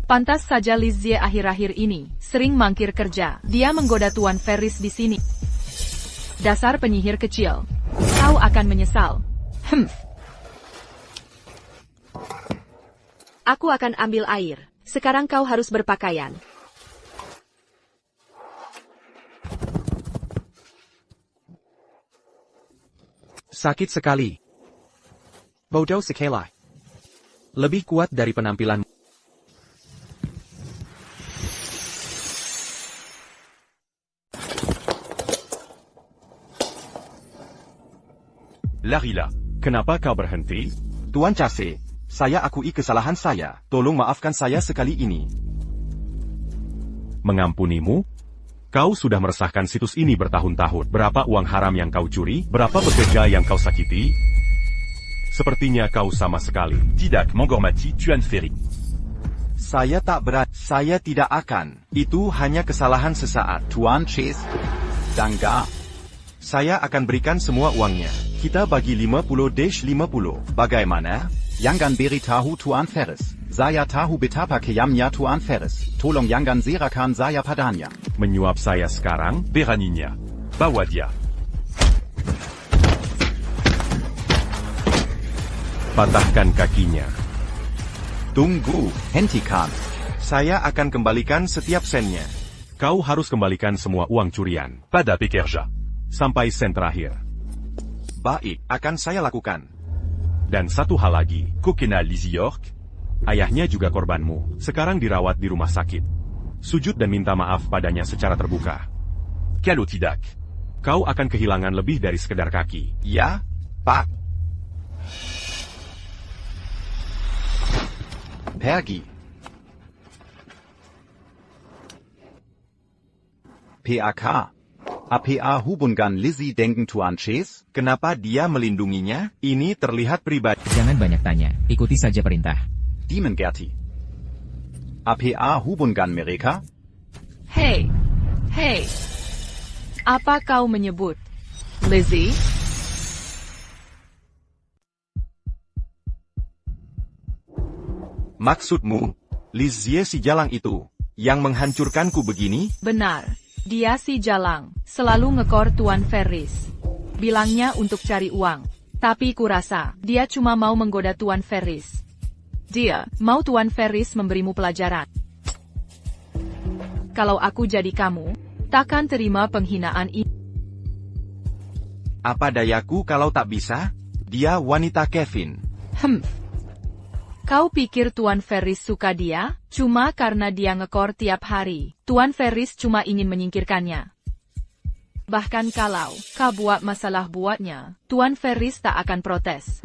Pantas saja Lizzie akhir-akhir ini sering mangkir kerja. Dia menggoda Tuan Ferris di sini. Dasar penyihir kecil. Kau akan menyesal. Aku akan ambil air. Sekarang kau harus berpakaian. Sakit sekali. Bodoh sekali. Lebih kuat dari penampilan. Larila, kenapa kau berhenti? Tuan Chase, saya akui kesalahan saya. Tolong maafkan saya sekali ini. Mengampunimu? Kau sudah meresahkan situs ini bertahun-tahun. Berapa uang haram yang kau curi? Berapa pekerja yang kau sakiti? Sepertinya kau sama sekali. Tidak, menghormati Tuan Ferry. Saya tak berat. Saya tidak akan. Itu hanya kesalahan sesaat. Tuan Chase. Dangga. Saya akan berikan semua uangnya. Kita bagi 50-50. Bagaimana? Jangan beritahu Tuan Ferris. Saya tahu betapa kejamnya Tuan Ferris. Tolong jangan serahkan saya padanya. Menyuap saya sekarang? Beraninya. Bawa dia. Patahkan kakinya. Tunggu, hentikan. Saya akan kembalikan setiap sennya. Kau harus kembalikan semua uang curian. Pada pekerja. Sampai sen terakhir. Baik, akan saya lakukan. Dan satu hal lagi. Kau kenal Lizzie York? Ayahnya juga korbanmu. Sekarang dirawat di rumah sakit. Sujud dan minta maaf padanya secara terbuka. Kalau tidak, kau akan kehilangan lebih dari sekedar kaki. Ya, Pak. Pergi. PAK. APA hubungan Lizzie dengan Tuan Chase? Kenapa dia melindunginya? Ini terlihat pribadi. Jangan banyak tanya, ikuti saja perintah. Demon Gertie. APA hubungan mereka? Hei, apa kau menyebut Lizzie? Maksudmu, Lizzie si jalang itu, yang menghancurkanku begini? Benar, dia si jalang, selalu ngekor Tuan Ferris. Bilangnya untuk cari uang, tapi kurasa dia cuma mau menggoda Tuan Ferris. Dia mau Tuan Ferris memberimu pelajaran. Kalau aku jadi kamu, takkan terima penghinaan ini. Apa dayaku kalau tak bisa? Dia wanita Kevin. Kau pikir Tuan Ferris suka dia? Cuma karena dia ngekor tiap hari. Tuan Ferris cuma ingin menyingkirkannya. Bahkan kalau kau buat masalah buatnya, Tuan Ferris tak akan protes.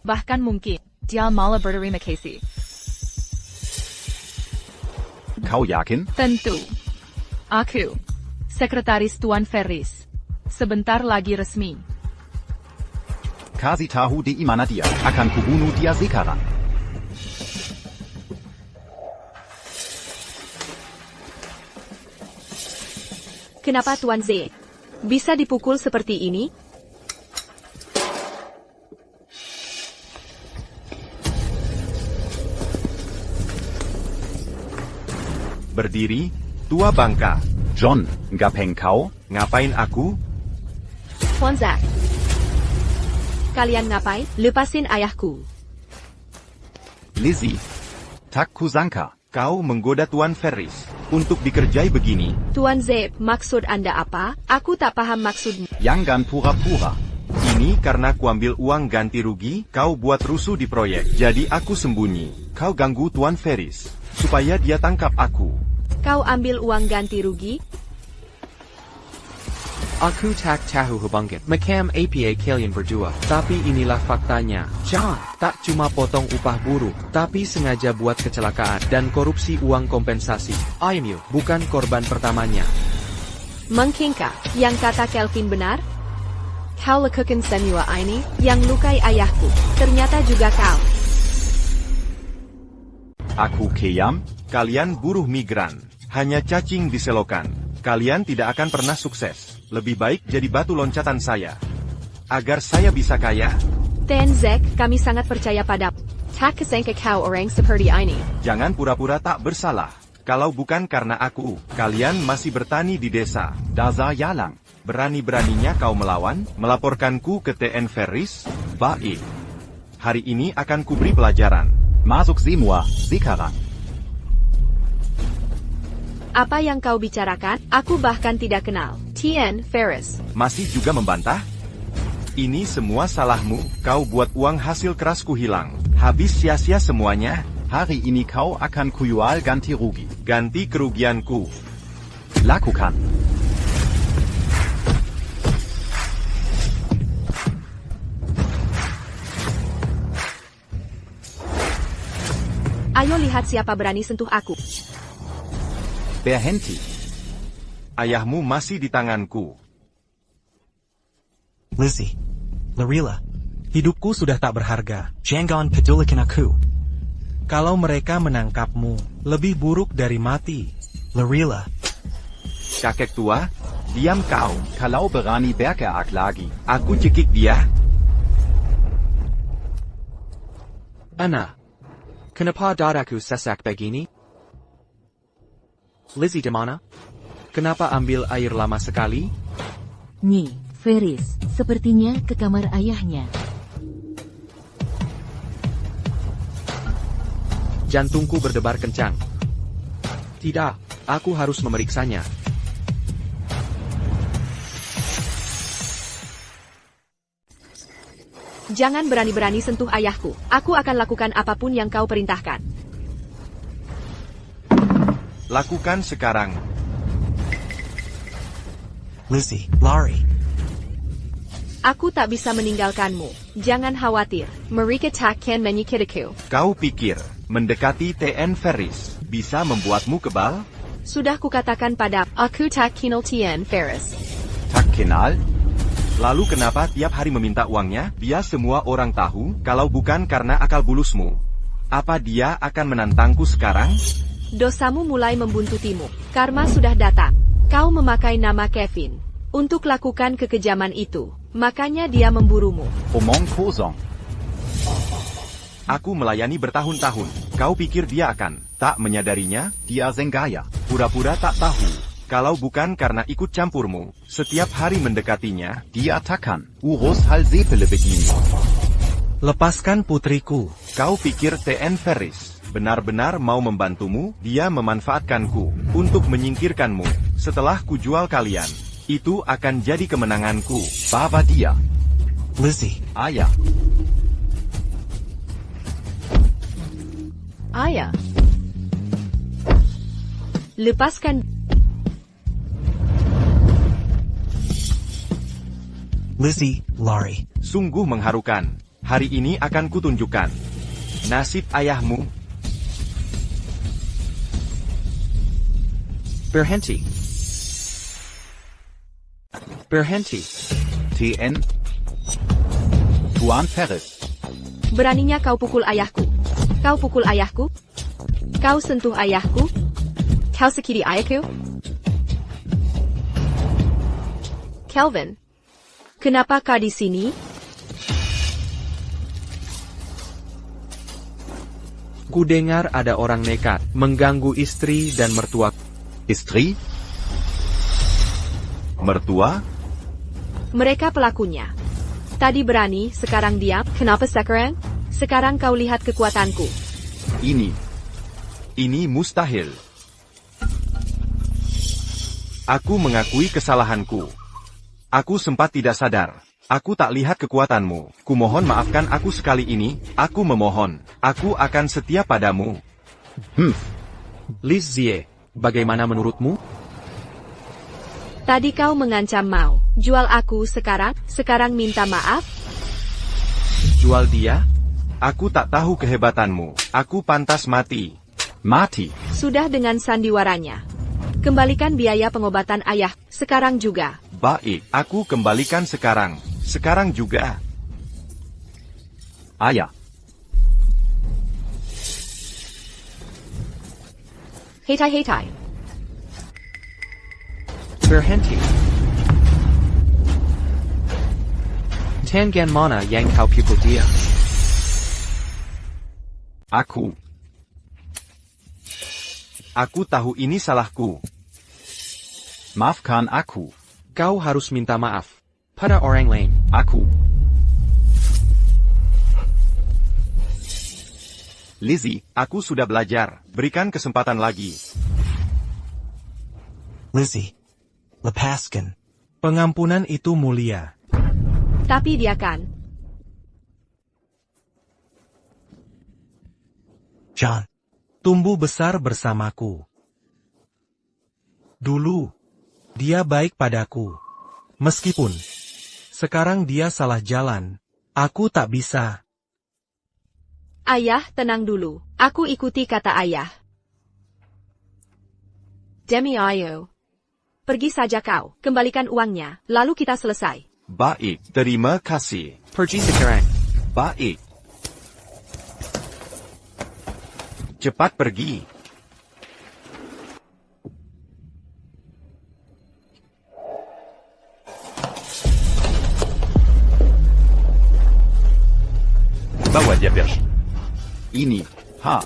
Bahkan mungkin dia malah berterima kasih. Kau yakin? Tentu. Aku, sekretaris Tuan Ferris. Sebentar lagi resmi. Kasih tahu di mana dia. Akan kubunuh dia sekarang. Kenapa Tuan Z bisa dipukul seperti ini? Berdiri, tua bangka. John, ngapeng kau? Ngapain aku? Tuan Zack. Kalian ngapain? Lepasin ayahku. Lizzie. Tak kusangka. Kau menggoda Tuan Ferris untuk dikerjai begini. Tuan Z, maksud Anda apa? Aku tak paham maksudmu. Jangan pura-pura. Ini karena kuambil uang ganti rugi, kau buat rusuh di proyek. Jadi aku sembunyi. Kau ganggu Tuan Ferris, supaya dia tangkap aku. Kau ambil uang ganti rugi? Aku tak tahu hubungan macam apa kalian berdua. Tapi inilah faktanya. John tak cuma potong upah buruh, tapi sengaja buat kecelakaan dan korupsi uang kompensasi. IMU bukan korban pertamanya. Mungkinkah yang kata Kelvin benar? Kau lakukan semua ini, yang lukai ayahku. Ternyata juga kau. Aku kejam? Kalian buruh migran, hanya cacing di selokan. Kalian tidak akan pernah sukses. Lebih baik jadi batu loncatan saya. Agar saya bisa kaya. Tuan Zack, kami sangat percaya padamu. Tak kesangka kau orang seperti ini. Jangan pura-pura tak bersalah. Kalau bukan karena aku, kalian masih bertani di desa. Dasar jalang. Berani-beraninya kau melawan, melaporkanku ke TN Ferris? Baik. Hari ini akan kuberi pelajaran. Masuk semua, sekarang. Apa yang kau bicarakan? Aku bahkan tidak kenal. TN Ferris. Masih juga membantah? Ini semua salahmu, kau buat uang hasil kerasku hilang. Habis sia-sia semuanya. Hari ini kau akan kujual ganti rugi. Ganti kerugianku. Lakukan. Ayo lihat siapa berani sentuh aku. Berhenti. ayahmu masih di tanganku. Lizzie. Larila. Hidupku sudah tak berharga. Jangan pedulikan aku. Kalau mereka menangkapmu, lebih buruk dari mati. Larila. Kakek tua, diam kau. Kalau berani bergerak lagi. Aku cekik dia. Anna. Kenapa dadaku sesak begini? Lizzie di mana? Kenapa ambil air lama sekali? Nyi, Ferris, sepertinya ke kamar ayahnya. Jantungku berdebar kencang. Tidak, aku harus memeriksanya. Jangan berani-berani sentuh ayahku. Aku akan lakukan apapun yang kau perintahkan. Lakukan sekarang. Lizzie. Lari. Aku tak bisa meninggalkanmu. Jangan khawatir. Mereka takkan menyakitiku. Kau pikir, mendekati TN Ferris bisa membuatmu kebal? Sudah kukatakan pada aku tak kenal TN Ferris. Tak kenal? Lalu kenapa tiap hari meminta uangnya? Biar semua orang tahu, kalau bukan karena akal bulusmu. Apa dia akan menantangku sekarang? Dosamu mulai membuntutimu. Karma sudah datang. Kau memakai nama Kevin untuk lakukan kekejaman itu. Makanya dia memburumu. Omong kosong. Aku melayani bertahun-tahun. Kau pikir dia akan tak menyadarinya? Dia sengaja. Pura-pura tak tahu. Kalau bukan karena ikut campurmu, setiap hari mendekatinya, Dia takkan urus hal sepele begini. Lepaskan putriku. kau pikir TN Ferris benar-benar mau membantumu? Dia memanfaatkanku untuk menyingkirkanmu. Setelah kujual kalian, itu akan jadi kemenanganku. Bawa dia. Lizzie. Ayah. Ayah. Lepaskan. Lizzie. Lari. Sungguh mengharukan. Hari ini akan kutunjukkan nasib ayahmu. Berhenti. Berhenti. TN. Tuan Ferris. Beraninya kau pukul ayahku. Kau pukul ayahku? Kau sentuh ayahku? Kau sakiti ayahku? Kelvin. Kenapa kau di sini? Ku dengar ada orang nekat mengganggu istri dan mertua. Istri? Mertua? Mereka pelakunya. Tadi berani, sekarang diam. Kenapa sekarang? Sekarang kau lihat kekuatanku. Ini mustahil. Aku mengakui kesalahanku. Aku sempat tidak sadar. Aku tak lihat kekuatanmu. Kumohon maafkan aku sekali ini. Aku memohon. Aku akan setia padamu. Lizzie, bagaimana menurutmu? Tadi kau mengancam mau jual aku sekarang minta maaf? Jual dia? Aku tak tahu kehebatanmu. Aku pantas mati. Mati. Sudah dengan sandiwaranya. Kembalikan biaya pengobatan ayah, sekarang juga. Baik, aku kembalikan sekarang. Sekarang juga. Ayah. Hetai. Berhenti. Tangan mana yang kau pukul dia? Aku tahu ini salahku. Maafkan aku. Kau harus minta maaf pada orang lain. Lizzie, aku sudah belajar. Berikan kesempatan lagi. Lizzie. Lepaskan. Pengampunan itu mulia. Tapi dia kan. John. Tumbuh besar bersamaku. Dulu, dia baik padaku. Meskipun sekarang dia salah jalan, aku tak bisa. Ayah, tenang dulu. Aku ikuti kata ayah. Demi Ayo. Pergi saja kau, kembalikan uangnya, lalu kita selesai. Baik, terima kasih. Pergi sekarang. Baik. Cepat pergi. Bawa dia, Birch. Ini, ha.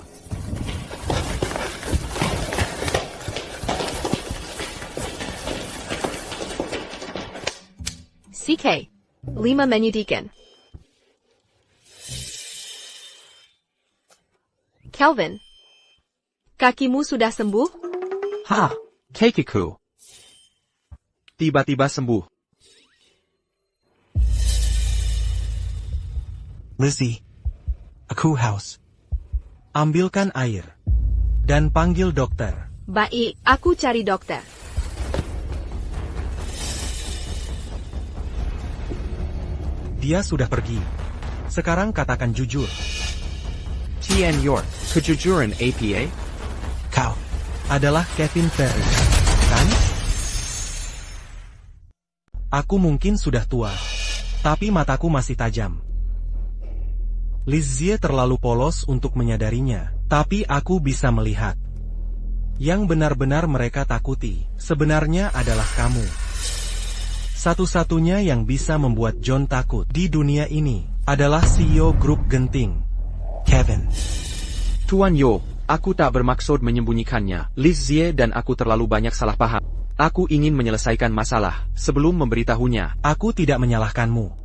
CK. 5 menyedihkan. Kelvin. Kakimu sudah sembuh? Ha, Kekiku. Tiba-tiba sembuh. Lizzie. Aku haus. Ambilkan air. Dan panggil dokter. Baik, aku cari dokter. Dia sudah pergi. Sekarang katakan jujur. T.N. York, kejujuran APA? Kau adalah Kevin Ferris, kan? Aku mungkin sudah tua, tapi mataku masih tajam. Lizzie terlalu polos untuk menyadarinya, tapi aku bisa melihat. Yang benar-benar mereka takuti, sebenarnya adalah kamu. Satu-satunya yang bisa membuat John takut di dunia ini adalah CEO grup genting, Kevin. Tuan Yo, aku tak bermaksud menyembunyikannya. Lizzie dan aku terlalu banyak salah paham. Aku ingin menyelesaikan masalah sebelum memberitahunya. Aku tidak menyalahkanmu.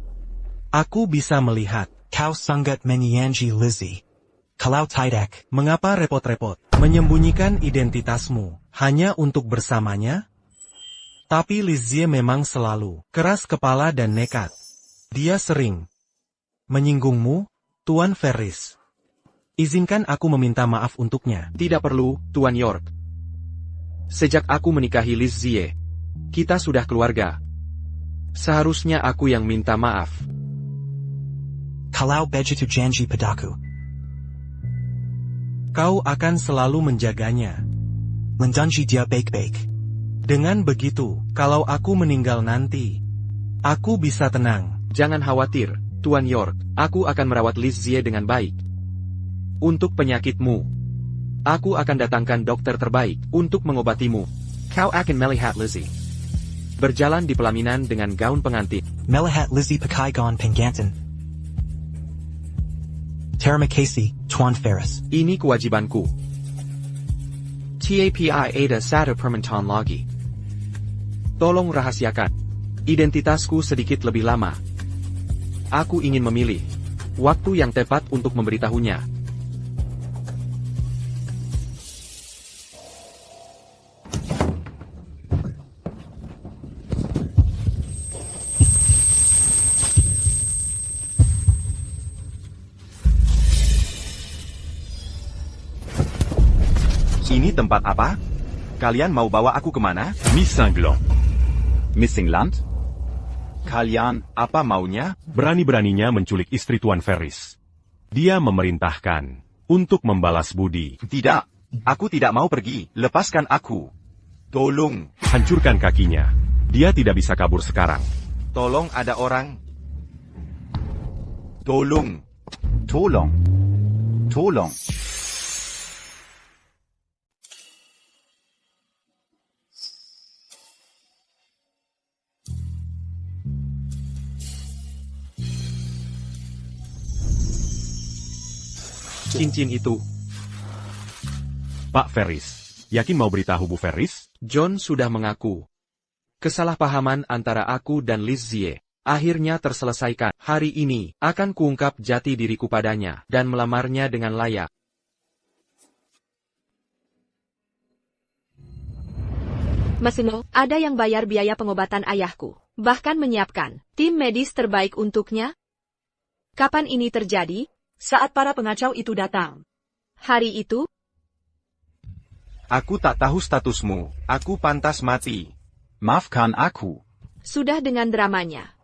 Aku bisa melihat. Kau sangat menyayangi Lizzie. Kalau tidak, mengapa repot-repot menyembunyikan identitasmu hanya untuk bersamanya? Tapi Lizzie memang selalu keras kepala dan nekat. Dia sering menyinggungmu, Tuan Ferris. Izinkan aku meminta maaf untuknya. Tidak perlu, Tuan York. Sejak aku menikahi Lizzie, kita sudah keluarga. Seharusnya aku yang minta maaf. Kalau begitu janji padaku, kau akan selalu menjaganya. Menjanji dia baik-baik. Dengan begitu, kalau aku meninggal nanti, aku bisa tenang. Jangan khawatir, Tuan York. Aku akan merawat Lizzie dengan baik. Untuk penyakitmu, aku akan datangkan dokter terbaik untuk mengobatimu. Kau akan melihat Lizzie berjalan di pelaminan dengan gaun pengantin. Melihat Lizzie pakai gaun pengantin. Terima kasih, Tuan Ferris. Ini kewajibanku. TAPI ada satu permintaan lagi. Tolong rahasiakan identitasku sedikit lebih lama. Aku ingin memilih waktu yang tepat untuk memberitahunya. Ini tempat apa? Kalian mau bawa aku kemana? Missanglon. Missing Land? Kalian, apa maunya? Berani-beraninya menculik istri Tuan Ferris. Dia memerintahkan untuk membalas budi. Tidak, aku tidak mau pergi. Lepaskan aku. Tolong. Hancurkan kakinya. Dia tidak bisa kabur sekarang. Tolong ada orang. Tolong. Tolong. Tolong. Cincin itu. Pak Ferris, yakin mau beritahu Bu Ferris? John sudah mengaku. Kesalahpahaman antara aku dan Lizzie akhirnya terselesaikan. Hari ini akan kuungkap jati diriku padanya dan melamarnya dengan layak. Masino, ada yang bayar biaya pengobatan ayahku, bahkan menyiapkan tim medis terbaik untuknya? Kapan ini terjadi? Saat para pengacau itu datang. Hari itu? Aku tak tahu statusmu. Aku pantas mati. Maafkan aku. Sudah dengan dramanya.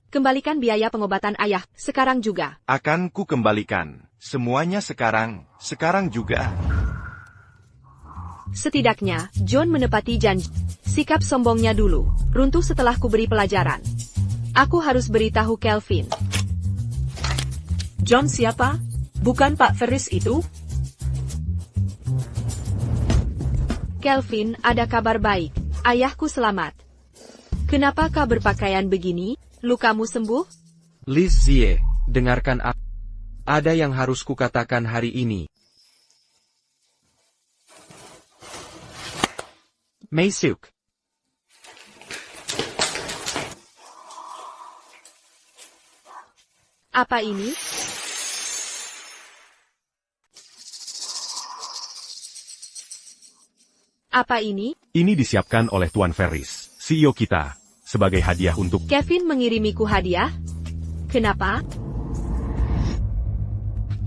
Kembalikan biaya pengobatan ayah, sekarang juga. Akan ku kembalikan. Semuanya sekarang juga. Setidaknya, John menepati janji. Sikap sombongnya dulu, runtuh setelah kuberi pelajaran. Aku harus beritahu Kelvin. John siapa? Bukan Pak Ferris itu? Kelvin, ada kabar baik. Ayahku selamat. Kenapa kau berpakaian begini? Lukamu sembuh? Liz Zie, dengarkan aku. Ada yang harus kukatakan hari ini. Maesuk. Apa ini? Apa ini? Ini disiapkan oleh Tuan Ferris, CEO kita, sebagai hadiah untuk... Kevin mengirimiku hadiah? Kenapa?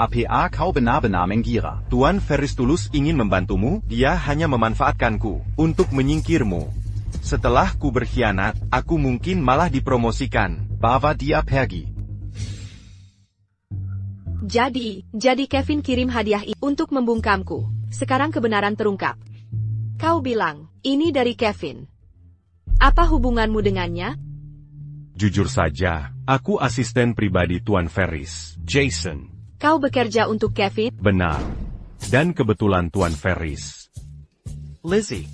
APA kau benar-benar mengira. Tuan Ferris tulus ingin membantumu, dia hanya memanfaatkanku untuk menyingkirmu. Setelah ku berkhianat, aku mungkin malah dipromosikan. Bawa dia pergi. Jadi Kevin kirim hadiah untuk membungkamku. Sekarang kebenaran terungkap. Kau bilang, ini dari Kevin. Apa hubunganmu dengannya? Jujur saja, aku asisten pribadi Tuan Ferris, Jason. Kau bekerja untuk Kevin? Benar. Dan kebetulan Tuan Ferris. Lizzie.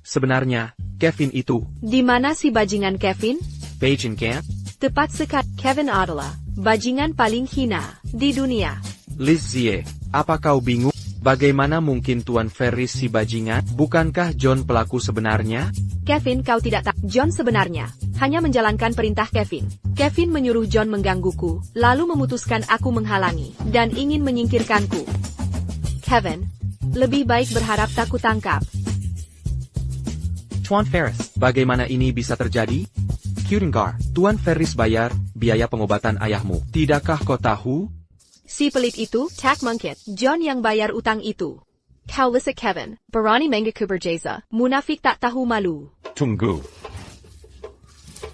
Sebenarnya, Kevin itu... Di mana si bajingan Kevin? Beijing Camp? Tepat sekali, Kevin adalah bajingan paling hina di dunia. Liz Zie, apa kau bingung? Bagaimana mungkin Tuan Ferris si bajingan? Bukankah John pelaku sebenarnya? Kevin, kau tidak tahu. John sebenarnya hanya menjalankan perintah Kevin. Kevin menyuruh John menggangguku, lalu memutuskan aku menghalangi, dan ingin menyingkirkanku. Kevin, lebih baik berharap tak kutangkap. Tuan Ferris, bagaimana ini bisa terjadi? Kudengar, Tuan Ferris bayar biaya pengobatan ayahmu. Tidakkah kau tahu? Si pelit itu, Tak Mungkit, John yang bayar utang itu. Kau lihat Kevin, berani mengaku berjasa, munafik tak tahu malu. Tunggu.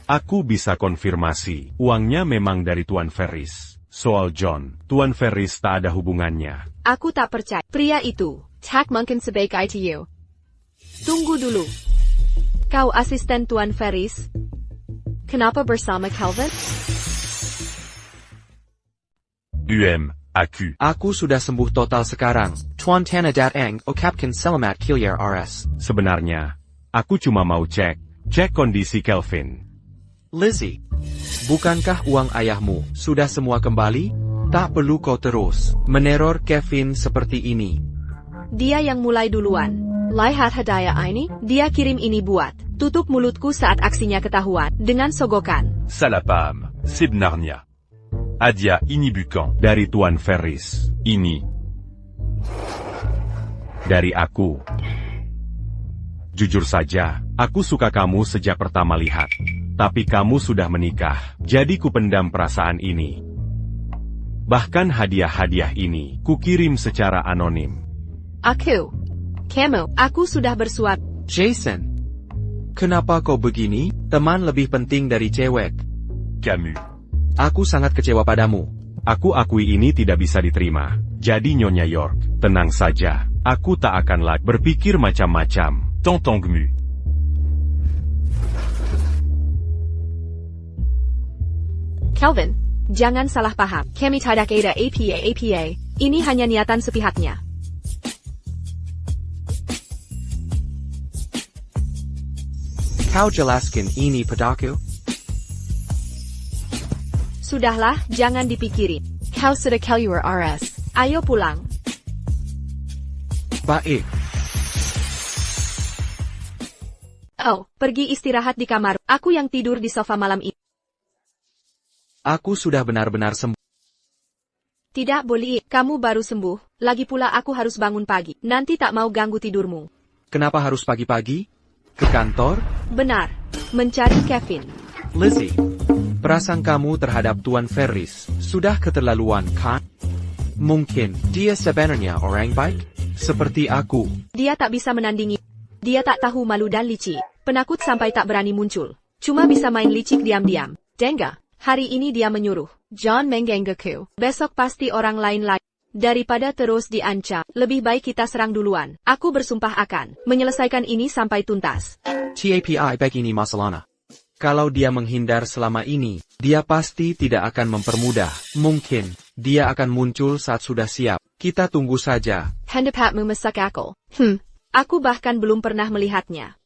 Aku bisa konfirmasi, uangnya memang dari Tuan Ferris. Soal John, Tuan Ferris tak ada hubungannya. Aku tak percaya. Pria itu, Tak mungkin sebaik itu. Tunggu dulu. Kau asisten Tuan Ferris? Kenapa bersama Kelvin? Aku. Aku sudah sembuh total sekarang. Tuan Tana Datang, Okapkan Selamat Kilyar RS. Sebenarnya, aku cuma mau cek kondisi Kelvin. Lizzie, bukankah uang ayahmu sudah semua kembali? Tak perlu kau terus meneror Kevin seperti ini. Dia yang mulai duluan. Lihat hadiah ini, dia kirim ini buat tutup mulutku saat aksinya ketahuan dengan sogokan. Salapam, sebenarnya. Hadiah ini bukan dari Tuan Ferris. Ini dari aku. Jujur saja, aku suka kamu sejak pertama lihat. Tapi kamu sudah menikah, jadi ku pendam perasaan ini. Bahkan hadiah-hadiah ini, ku kirim secara anonim. Kamu, sudah bersuap. Jason, kenapa kau begini? Teman lebih penting dari cewek. Kamu. Aku sangat kecewa padamu. Aku akui ini tidak bisa diterima. Jadi Nyonya York, tenang saja. Aku tak akan lagi berpikir macam-macam. Tentangmu. Kelvin, jangan salah paham. Kami tidak ada APA. Ini hanya niatan sepihaknya. Kau jelaskan ini padaku? Sudahlah, jangan dipikirin. Kau sudah keluar RS. Ayo pulang. Baik. Oh, pergi istirahat di kamar. Aku yang tidur di sofa malam ini. Aku sudah benar-benar sembuh. Tidak boleh, kamu baru sembuh. Lagi pula aku harus bangun pagi. Nanti tak mau ganggu tidurmu. Kenapa harus pagi-pagi? Ke kantor? Benar. Mencari Kevin. Lizzie, perasaan kamu terhadap Tuan Ferris sudah keterlaluan, kan? Mungkin dia sebenarnya orang baik, seperti aku. Dia tak bisa menandingi. Dia tak tahu malu dan licik. Penakut sampai tak berani muncul. Cuma bisa main licik diam-diam. Dengar, hari ini dia menyuruh John menggangguku. Besok pasti orang lain lagi. Daripada terus diancam, lebih baik kita serang duluan. Aku bersumpah akan menyelesaikan ini sampai tuntas. TAPI begini masalahnya. Kalau dia menghindar selama ini, dia pasti tidak akan mempermudah. Mungkin, dia akan muncul saat sudah siap. Kita tunggu saja. Hendapatmu masuk akal. Aku bahkan belum pernah melihatnya.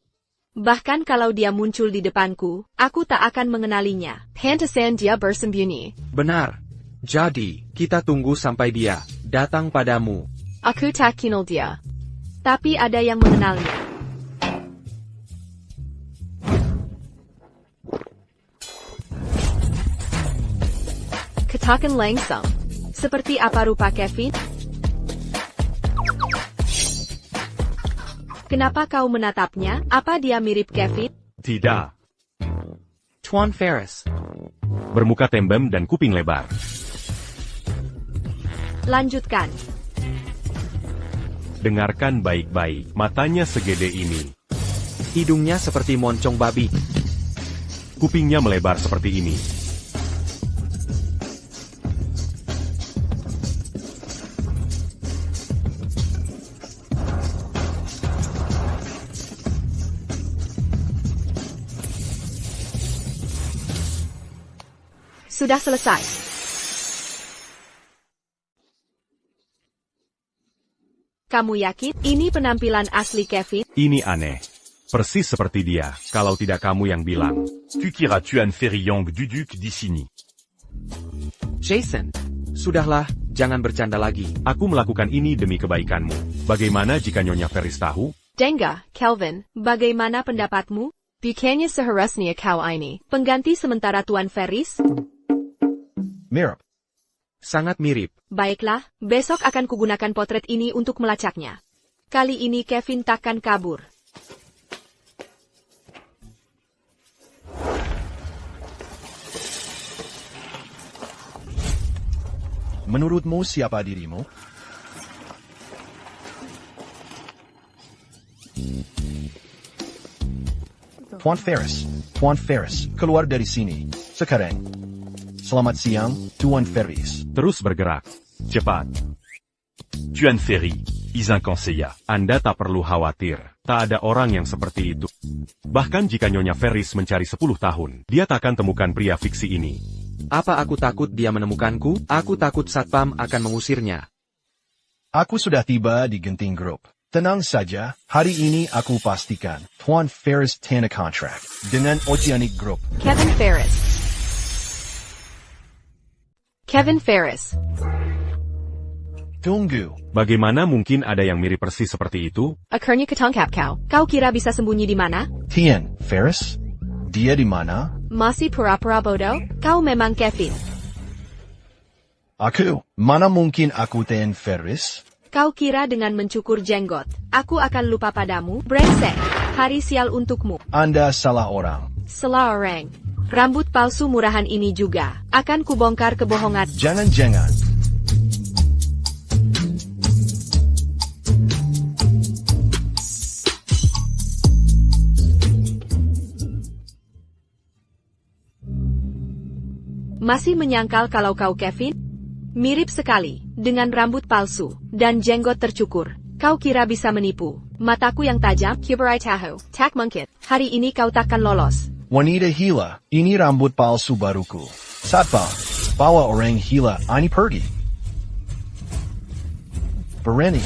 Bahkan kalau dia muncul di depanku, aku tak akan mengenalinya. Pantesan dia bersembunyi. Benar. Jadi, kita tunggu sampai dia datang padamu. Aku tak kenal dia. Tapi ada yang mengenalnya. Katakan langsung. Seperti apa rupa Kevin? Kenapa kau menatapnya? Apa dia mirip Kevin? Tidak. Tuan Ferris. Bermuka tembem dan kuping lebar. Lanjutkan. Dengarkan baik-baik, matanya segede ini. Hidungnya seperti moncong babi. Kupingnya melebar seperti ini. Sudah selesai. Kamu yakin ini penampilan asli Kevin? Ini aneh. Persis seperti dia, kalau tidak kamu yang bilang. Tu kira Tuan Ferry Yang duduk di sini. Jason, sudahlah, jangan bercanda lagi. Aku melakukan ini demi kebaikanmu. Bagaimana jika Nyonya Ferris tahu? Dengar, Kelvin, bagaimana pendapatmu? Bukannya seharusnya kau ini pengganti sementara Tuan Ferris? Mirip. Sangat mirip. Baiklah, besok akan kugunakan potret ini untuk melacaknya. Kali ini Kevin takkan kabur. Menurutmu siapa dirimu? Tuan Ferris, keluar dari sini. Sekarang. Selamat siang, Tuan Ferris. Terus bergerak. Cepat. Tuan Ferry, is inconseillable. Anda tak perlu khawatir. Tak ada orang yang seperti itu. Bahkan jika Nyonya Ferris mencari 10 tahun, dia takkan temukan pria fiksi ini. Apa aku takut dia menemukanku? Aku takut Satpam akan mengusirnya. Aku sudah tiba di Genting Group. Tenang saja, hari ini aku pastikan Tuan Ferris tanda kontrak dengan Oceanic Group. Kevin Ferris. Kevin Ferris. Tunggu. Bagaimana mungkin ada yang mirip persis seperti itu? Akhirnya ketangkap kau. Kau kira bisa sembunyi di mana? Tuan Ferris? Dia di mana? Masih pura-pura bodoh? Kau memang Kevin. Aku? Mana mungkin aku Tuan Ferris? Kau kira dengan mencukur jenggot, aku akan lupa padamu? Brengsek. Hari sial untukmu. Anda salah orang. Salah orang. Rambut palsu murahan ini juga akan kubongkar kebohongan. Jangan-jangan. Masih menyangkal kalau kau Kevin? Mirip sekali, dengan rambut palsu dan jenggot tercukur. Kau kira bisa menipu? Mataku yang tajam, Kuberai Tahoe, tak mungkin. Hari ini kau takkan lolos. Wanita hila, ini rambut palsu baruku. Satpam, bawa orang hila ini pergi. Berani.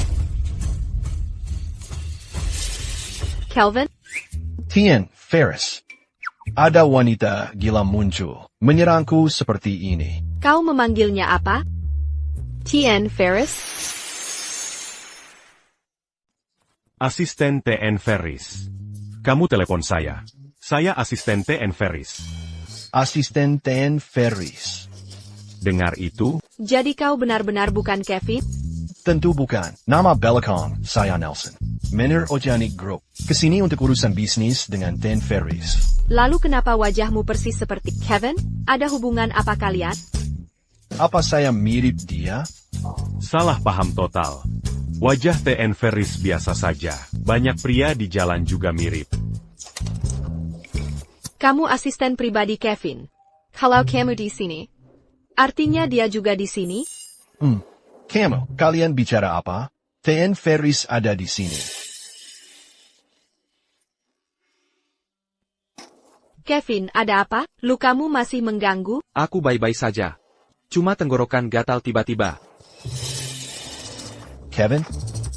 Kelvin? Tuan Ferris. Ada wanita gila muncul, menyerangku seperti ini. Kau memanggilnya apa? Tuan Ferris? Asisten TN Ferris. Kamu telepon saya. Saya asisten TN Ferris. Asisten Tuan Ferris. Dengar itu? Jadi kau benar-benar bukan Kevin? Tentu bukan. Nama belakang saya Nelson. Manajer Oceanic Group. Kesini untuk urusan bisnis dengan Tuan Ferris. Lalu kenapa wajahmu persis seperti Kevin? Ada hubungan apa kalian? Apa saya mirip dia? Salah paham total. Wajah TN Ferris biasa saja. Banyak pria di jalan juga mirip. Kamu asisten pribadi Kevin. Kalau kamu di sini, artinya dia juga di sini? Kamu, kalian bicara apa? TN Ferris ada di sini. Kevin, ada apa? Lukamu masih mengganggu? Aku baik-baik saja. Cuma tenggorokan gatal tiba-tiba. Kevin?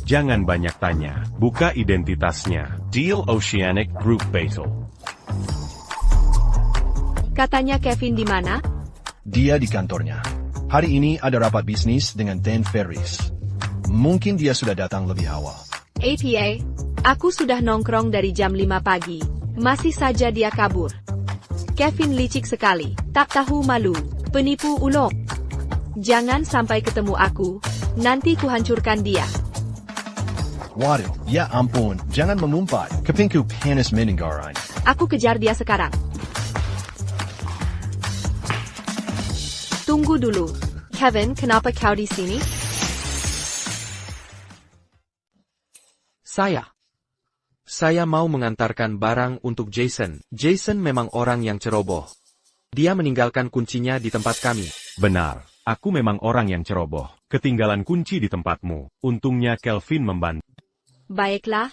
Jangan banyak tanya. Buka identitasnya. Deal Oceanic Group Battle. Katanya Kevin di mana? Dia di kantornya. Hari ini ada rapat bisnis dengan TN Ferris. Mungkin dia sudah datang lebih awal. APA, aku sudah nongkrong dari jam 5 pagi. Masih saja dia kabur. Kevin licik sekali, tak tahu malu, penipu ulung. Jangan sampai ketemu aku, nanti kuhancurkan dia. Waduh, ya ampun, jangan mengumpat. Kepingku panas mendengarnya. Aku kejar dia sekarang. Tunggu dulu. Kevin, kenapa kau di sini? Saya mau mengantarkan barang untuk Jason. Jason memang orang yang ceroboh. Dia meninggalkan kuncinya di tempat kami. Benar, aku memang orang yang ceroboh. Ketinggalan kunci di tempatmu. Untungnya Kelvin membantu. Baiklah.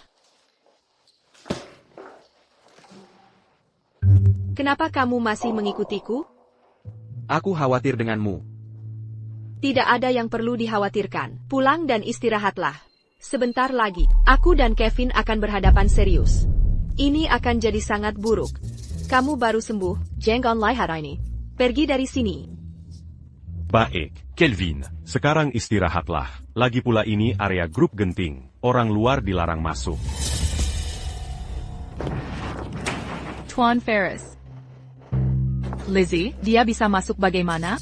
Kenapa kamu masih mengikutiku? Aku khawatir denganmu. Tidak ada yang perlu dikhawatirkan. Pulang dan istirahatlah. Sebentar lagi, aku dan Kevin akan berhadapan serius. Ini akan jadi sangat buruk. Kamu baru sembuh, jangan lihat ini. Pergi dari sini. Baik, Kelvin. Sekarang istirahatlah. Lagi pula ini area grup genting. Orang luar dilarang masuk. Tuan Ferris. Lizzie, dia bisa masuk bagaimana?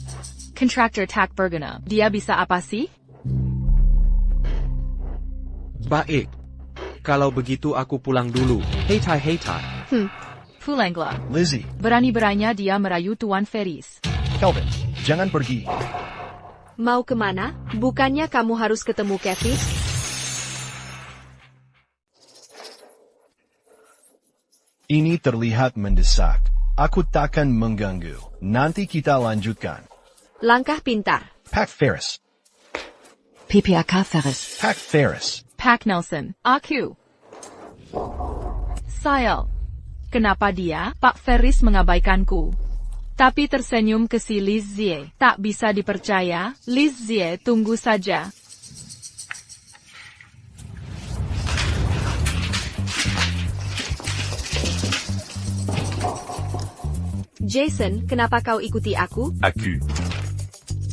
Contractor Tak Berguna, dia bisa apa sih? Baik. Kalau begitu aku pulang dulu. Hei tai. Pulanglah. Lizzie, Berani-beraninya dia merayu Tuan Ferris. Kelvin, jangan pergi. Mau kemana? Bukannya kamu harus ketemu Kevin? Ini terlihat mendesak. Aku takkan mengganggu. Nanti kita lanjutkan. Langkah pintar. Pac Ferris. PPAK Ferris. Pac Ferris. Pac Nelson, aku. Sayang. Kenapa dia, Pak Ferris mengabaikanku? Tapi tersenyum ke si Liz Zie. Tak bisa dipercaya, Liz Zie tunggu saja. Jason, kenapa kau ikuti aku? Aku.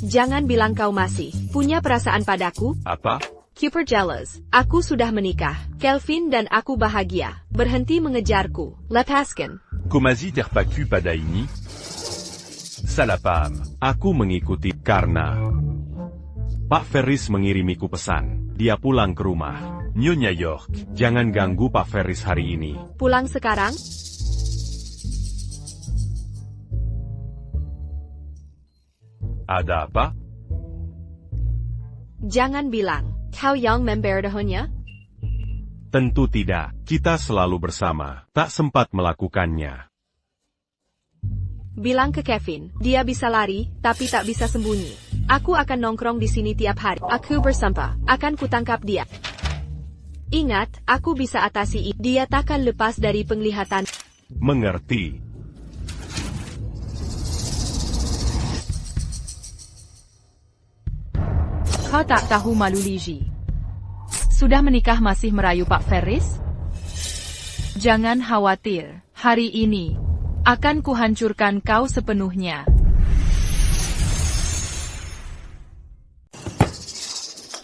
Jangan bilang kau masih punya perasaan padaku. Apa? Super jealous. Aku sudah menikah. Kelvin dan aku bahagia. Berhenti mengejarku. Lepaskan. Kumazi terpaku pada ini? Salah paham. Aku mengikuti karena Pak Ferris mengirimiku pesan. Dia pulang ke rumah. Nyonya York, jangan ganggu Pak Ferris hari ini. Pulang sekarang? Ada apa? Jangan bilang. Kau yang memberdahunya? Tentu tidak. Kita selalu bersama. Tak sempat melakukannya. Bilang ke Kevin, dia bisa lari, tapi tak bisa sembunyi. Aku akan nongkrong di sini tiap hari. Aku bersumpah, akan kutangkap dia. Ingat, aku bisa atasi itu. Dia takkan lepas dari penglihatan. Mengerti. Kau tak tahu malu Lizzie. Sudah menikah masih merayu Pak Ferris? Jangan khawatir, hari ini akan kuhancurkan kau sepenuhnya.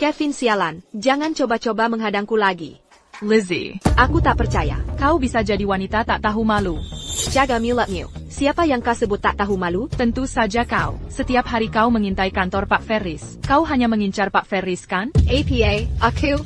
Kevin sialan, jangan coba-coba menghadangku lagi. Lizzie, Aku tak percaya. kau bisa jadi wanita tak tahu malu. Jaga mulutmu. Siapa yang kau sebut tak tahu malu? Tentu saja kau. Setiap hari kau mengintai kantor Pak Ferris. Kau hanya mengincar Pak Ferris kan? APA, aku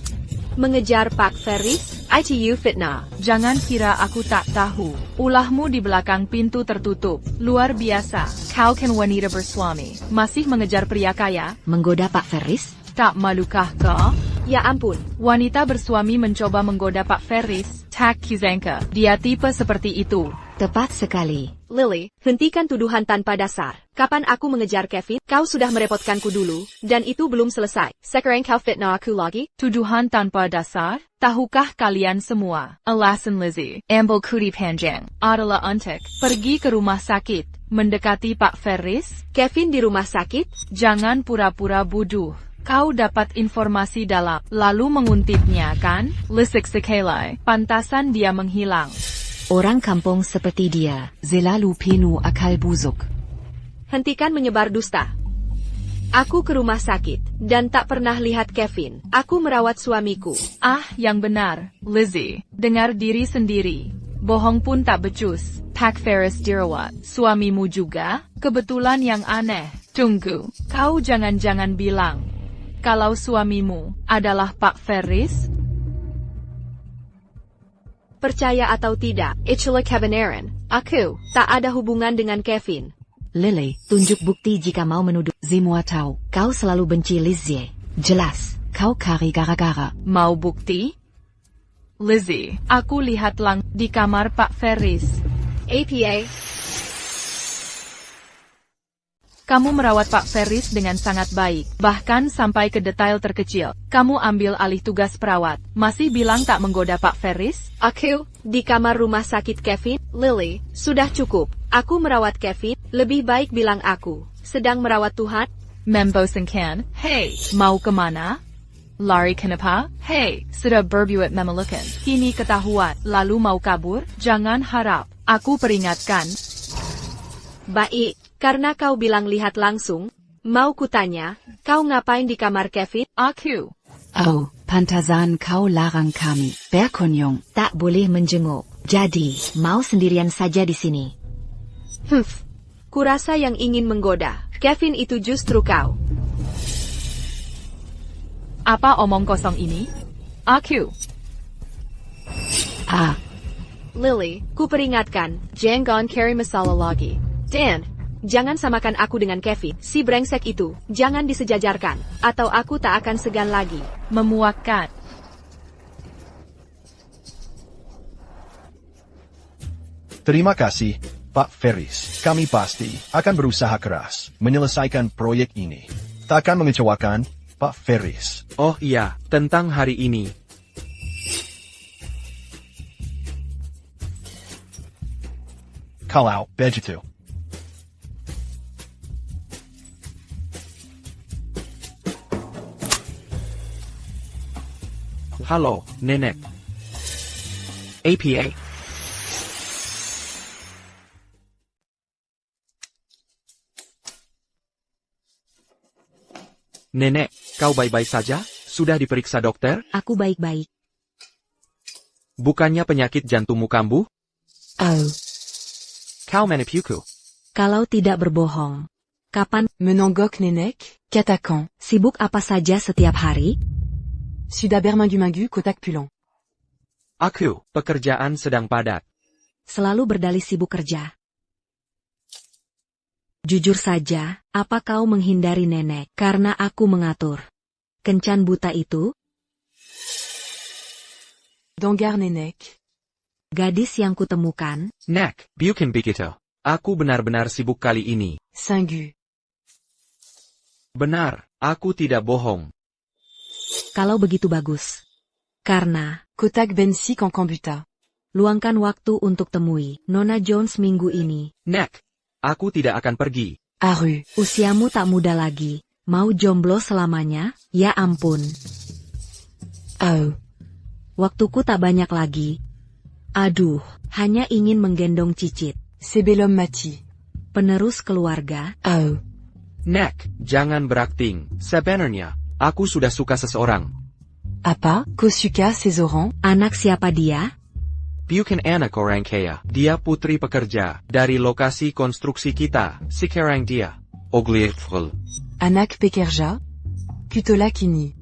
mengejar Pak Ferris. ITU fitnah. Jangan kira aku tak tahu. Ulahmu di belakang pintu tertutup. Luar biasa. Kau kan wanita bersuami. Masih mengejar pria kaya? Menggoda Pak Ferris? Tak malukah kau? Ya ampun. Wanita bersuami mencoba menggoda Pak Ferris. Tak kizengka. Dia tipe seperti itu. Tepat sekali. Lily, hentikan tuduhan tanpa dasar. Kapan aku mengejar Kevin? Kau sudah merepotkanku dulu, dan itu belum selesai. Sekarang kau fitnah aku lagi? Tuduhan tanpa dasar? Tahukah kalian semua, alasan Lizzie, ambil kuri panjang, adalah untuk pergi ke rumah sakit, mendekati Pak Ferris? Kevin di rumah sakit? Jangan pura-pura bodoh. Kau dapat informasi dalam, lalu menguntitnya kan? Lisik sekali, pantasan dia menghilang. Orang kampung seperti dia, selalu penuh akal busuk. Hentikan menyebar dusta. Aku ke rumah sakit, dan tak pernah lihat Kevin. Aku merawat suamiku. Ah, yang benar, Lizzie. Dengar diri sendiri. Bohong pun tak becus. Pak Ferris dirawat. Suamimu juga? Kebetulan yang aneh. Tunggu, kau jangan-jangan bilang kalau suamimu adalah Pak Ferris? Percaya atau tidak, itulah kebenaran. Aku tak ada hubungan dengan Kevin. Lily, tunjuk bukti jika mau menuduh. Semua tahu, kau selalu benci Lizzie. Jelas, kau kari gara-gara. Mau bukti? Lizzie, aku lihat di kamar Pak Ferris. APA. Kamu merawat Pak Ferris dengan sangat baik, bahkan sampai ke detail terkecil. Kamu ambil alih tugas perawat, masih bilang tak menggoda Pak Ferris? Aku, di kamar rumah sakit Kevin. Lily, sudah cukup. Aku merawat Kevin, lebih baik bilang aku sedang merawat Tuhan. Membosankan, hey, mau kemana? Lari kenapa? Hey, sudah berbuat memalukan. Kini ketahuan, lalu mau kabur? Jangan harap, aku peringatkan. Baik, karena kau bilang lihat langsung, mau kutanya, kau ngapain di kamar Kevin? Aku. Oh, pantasan kau larang kami. Berkunjung. Tak boleh menjenguk. Jadi, mau sendirian saja di sini. Kurasa yang ingin menggoda Kevin itu justru kau. Apa omong kosong ini? Aku. Lily, ku peringatkan, jangan carry masalah lagi. Dan, jangan samakan aku dengan Kevin, si brengsek itu. Jangan disejajarkan, atau aku tak akan segan lagi. Memuakkan. Terima kasih, Pak Ferris. Kami pasti akan berusaha keras menyelesaikan proyek ini. Tak akan mengecewakan, Pak Ferris. Oh iya, tentang hari ini. Kalau begitu. Halo, Nenek. APA. Nenek, kau baik-baik saja? Sudah diperiksa dokter? Aku baik-baik. Bukannya penyakit jantungmu kambuh? Oh. Kau menipuku. Kalau tidak berbohong. Kapan menonggok nenek? Katakan, sibuk apa saja setiap hari? Sudah berminggu-minggu kotak pulang. Aku, pekerjaan sedang padat. Selalu berdalih sibuk kerja. Jujur saja, apa kau menghindari nenek karena aku mengatur? Kencan buta itu? Donggar nenek. Gadis yang kutemukan? Nek, bukan begitu. Aku benar-benar sibuk kali ini. Sanggu. Benar, aku tidak bohong. Kalau begitu bagus. Karena, Kotak bensi quand kombuta. luangkan waktu untuk temui Nona Jones minggu ini. Nek, aku tidak akan pergi. Aru. Usiamu tak muda lagi. Mau jomblo selamanya? Ya ampun. Oh. Waktuku tak banyak lagi. Aduh, hanya ingin menggendong cicit. Sebelum mati. Penerus keluarga. Oh. Nek, jangan berakting. Sebenarnya, aku sudah suka seseorang. Apa? Kau suka seseorang? Anak siapa dia? Bukan anak orang kaya. Dia putri pekerja. Dari lokasi konstruksi kita. Sekarang dia. Oglieful. Anak pekerja? Kutolak ini.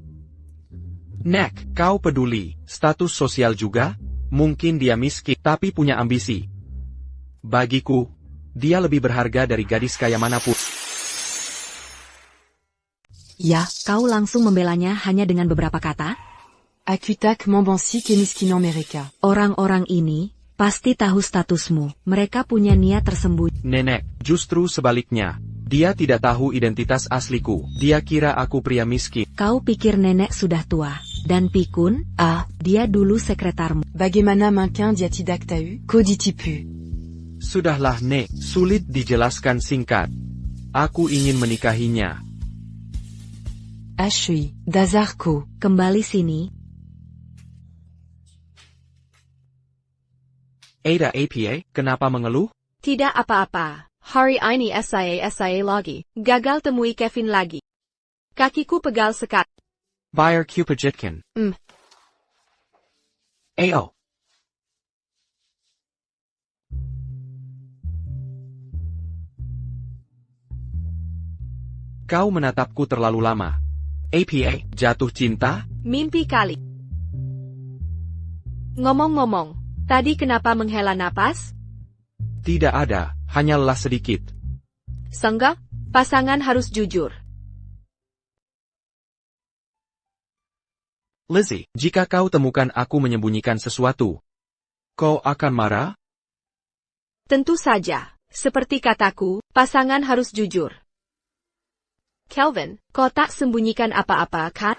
Nek, kau peduli. Status sosial juga? Mungkin dia miskin, tapi punya ambisi. Bagiku, dia lebih berharga dari gadis kaya manapun. Ya, kau langsung membelanya hanya dengan beberapa kata? Aku tak membenci kemiskinan mereka. Orang-orang ini, pasti tahu statusmu. Mereka punya niat tersembunyi. Nenek, justru sebaliknya. Dia tidak tahu identitas asliku. Dia kira aku pria miskin. Kau pikir nenek sudah tua. Dan pikun? Dia dulu sekretarmu. Bagaimana mungkin dia tidak tahu? Qu'au dit-il pu? Sudahlah, Nek. Sulit dijelaskan singkat. Aku ingin menikahinya. Ashui, Dazarko. Kembali sini. Ada APA, kenapa mengeluh? Tidak apa-apa. Hari ini SIA lagi. Gagal temui Kevin lagi. Kakiku pegal sekat. Bayar Cupiditkin. Ayo. Kau menatapku terlalu lama. APA, jatuh cinta? Mimpi kali. Ngomong-ngomong, tadi kenapa menghela napas? Tidak ada, hanya lelah sedikit. Sangga, pasangan harus jujur. Lizzie, jika kau temukan aku menyembunyikan sesuatu, kau akan marah? Tentu saja. Seperti kataku, pasangan harus jujur. Kelvin, kau tak sembunyikan apa-apa, kan?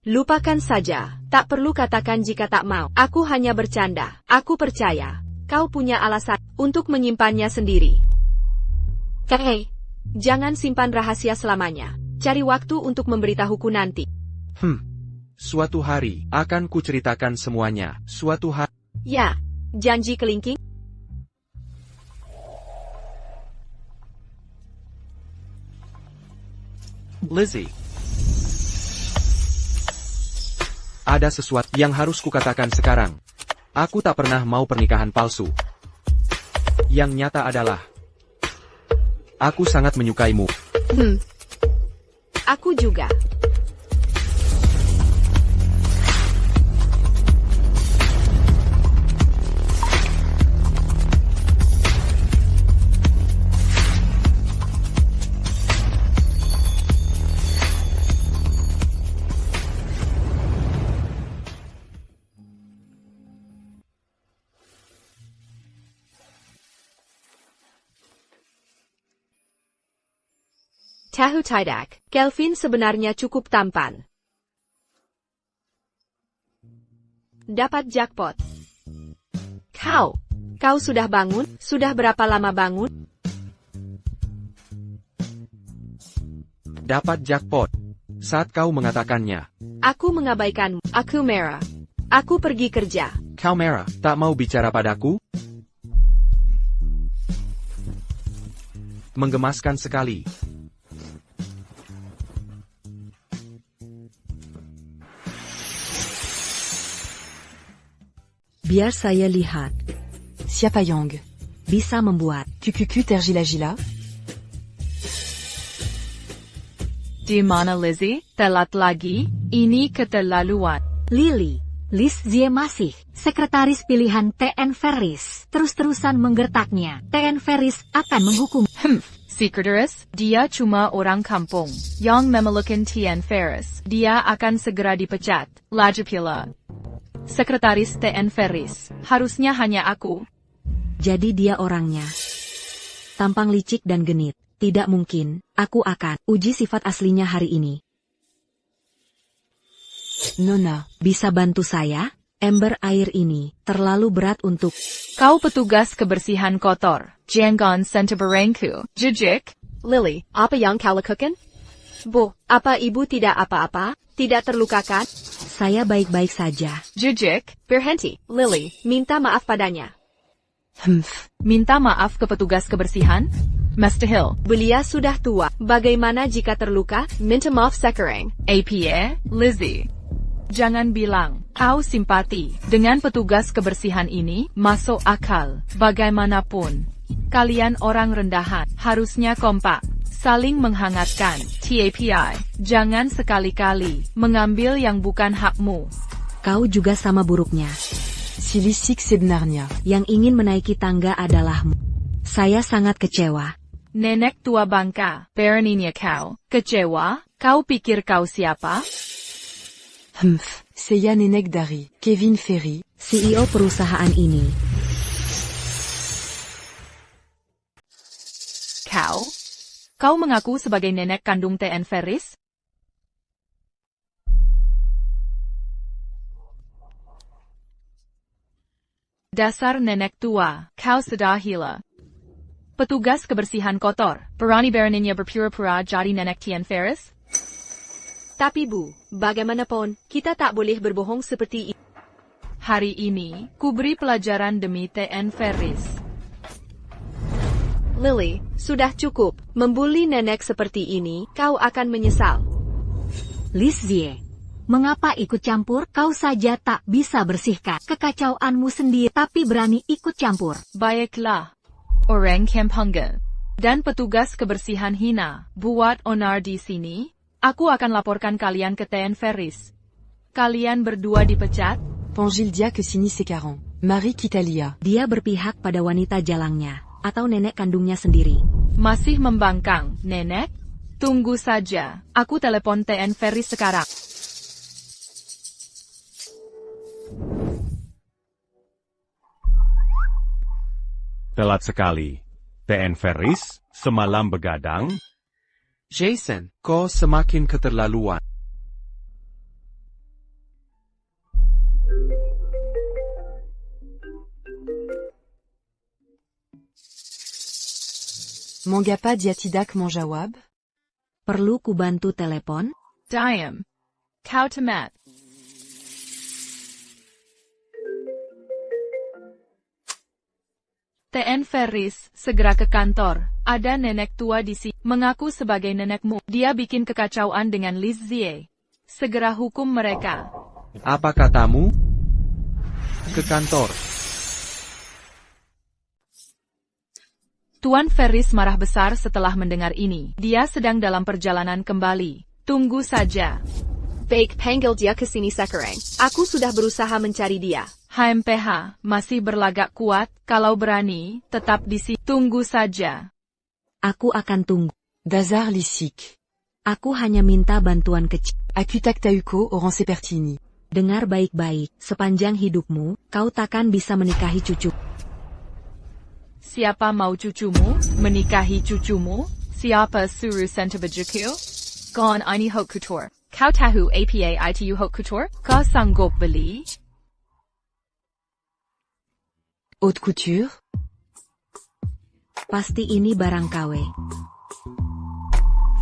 Lupakan saja, tak perlu katakan jika tak mau. Aku hanya bercanda. Aku percaya, kau punya alasan untuk menyimpannya sendiri. Hei, jangan simpan rahasia selamanya. Cari waktu untuk memberitahuku nanti. Suatu hari, akan kuceritakan semuanya. Suatu hari. Ya, janji kelingking. Lizzie. Ada sesuatu yang harus kukatakan sekarang. Aku tak pernah mau pernikahan palsu. Yang nyata adalah, aku sangat menyukaimu. Aku juga. Tahu tidak, Kelvin sebenarnya cukup tampan. Dapat jackpot. Kau sudah bangun? Sudah berapa lama bangun? Dapat jackpot. Saat kau mengatakannya. Aku mengabaikanmu. Aku merah. Aku pergi kerja. Kau merah, tak mau bicara padaku? Menggemaskan sekali. Biar saya lihat. Siapa Yang? Bisa membuat. QQQ tergila-gila? Di mana Lizzie? Telat lagi? Ini keterlaluan. Liz Zie masih sekretaris pilihan TN Ferris. Terus-terusan menggertaknya. TN Ferris akan menghukum. Sekretaris, dia cuma orang kampung. Yang memelukkan TN Ferris. Dia akan segera dipecat. Lagi pula. Sekretaris TN Ferris, harusnya hanya aku. Jadi dia orangnya. Tampang licik dan genit. Tidak mungkin, aku akan uji sifat aslinya hari ini. Nona, bisa bantu saya? Ember air ini terlalu berat untuk... Kau petugas kebersihan kotor. Jangan sentuh barangku. Jijik. Lily, apa yang kau lakukan? Bu, apa ibu tidak apa-apa? Tidak terluka kan? Saya baik-baik saja. Jijik. Berhenti, Lily, minta maaf padanya. Minta maaf ke petugas kebersihan? Mr. Hill. Belia sudah tua, bagaimana jika terluka? Minta maaf sekarang. APA, Lizzie. Jangan bilang, kau simpati dengan petugas kebersihan ini, masuk akal. Bagaimanapun, kalian orang rendahan, harusnya kompak. Saling menghangatkan. TAPI, jangan sekali-kali mengambil yang bukan hakmu. Kau juga sama buruknya. Silisik sebenarnya. Yang ingin menaiki tangga adalahmu. Saya sangat kecewa. Nenek tua bangka, beraninya kau, kecewa? Kau pikir kau siapa? Seiya Nenek dari Kevin Ferry, CEO perusahaan ini. Kau mengaku sebagai nenek kandung TN Ferris? Dasar nenek tua, kau sudah gila. Petugas kebersihan kotor, berani beraninya berpura-pura jadi nenek TN Ferris? Tapi Bu, bagaimanapun, kita tak boleh berbohong seperti ini. Hari ini, ku beri pelajaran demi TN Ferris. Lily, sudah cukup. Membuli nenek seperti ini, kau akan menyesal. Liz Zie, mengapa ikut campur? Kau saja tak bisa bersihkan kekacauanmu sendiri, tapi berani ikut campur. Baiklah, orang Kampungan dan petugas kebersihan hina buat onar di sini. Aku akan laporkan kalian ke TN Ferris. Kalian berdua dipecat. Pangildia que signe ses 40. Marie Kitalia. Dia berpihak pada wanita jalangnya, atau nenek kandungnya sendiri. Masih membangkang, nenek? Tunggu saja, aku telepon TN Ferris sekarang. Telat sekali. TN Ferris, semalam begadang? Jason, kau semakin keterlaluan. Mangapa diatidak mon jawab? Perlu ku bantu telepon? Diam. Kau temat. TN Ferris, segera ke kantor. Ada nenek tua di sini, mengaku sebagai nenekmu. Dia bikin kekacauan dengan Liz Zie. Segera hukum mereka. Apa katamu? Ke kantor. Tuan Ferris marah besar setelah mendengar ini. Dia sedang dalam perjalanan kembali. Tunggu saja. Baik, panggil dia ke sini sekarang. Aku sudah berusaha mencari dia. HMPH masih berlagak kuat. Kalau berani, tetap di sini. Tunggu saja. Aku akan tunggu. Dazar Lissik. Aku hanya minta bantuan kecil. Akutak Tauko Oran Sepertini. Dengar baik-baik, sepanjang hidupmu, kau takkan bisa menikahi cucu. Siapa mau cucumu? Menikahi cucumu? Siapa suruh sentabajuku? Gon ini haute couture. Kau tahu apa itu haute couture? Kau sanggup beli? Haute couture? Pasti ini barang KW.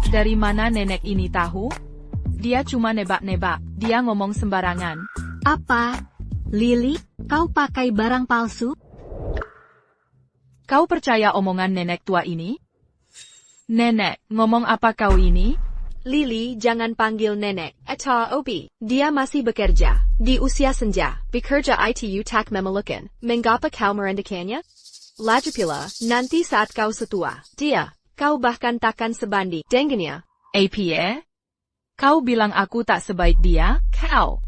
Dari mana nenek ini tahu? Dia cuma nebak-nebak. Dia ngomong sembarangan. Apa? Lily, kau pakai barang palsu? Kau percaya omongan nenek tua ini? Nenek, ngomong apa kau ini? Lily, jangan panggil nenek. Eta Obi. Dia masih bekerja. Di usia senja. Bekerja itu tak memelukan. Mengapa kau merendakannya? Lagi pula, nanti saat kau setua, dia, kau bahkan takkan sebanding dengannya. Apa? Kau bilang aku tak sebaik dia, kau?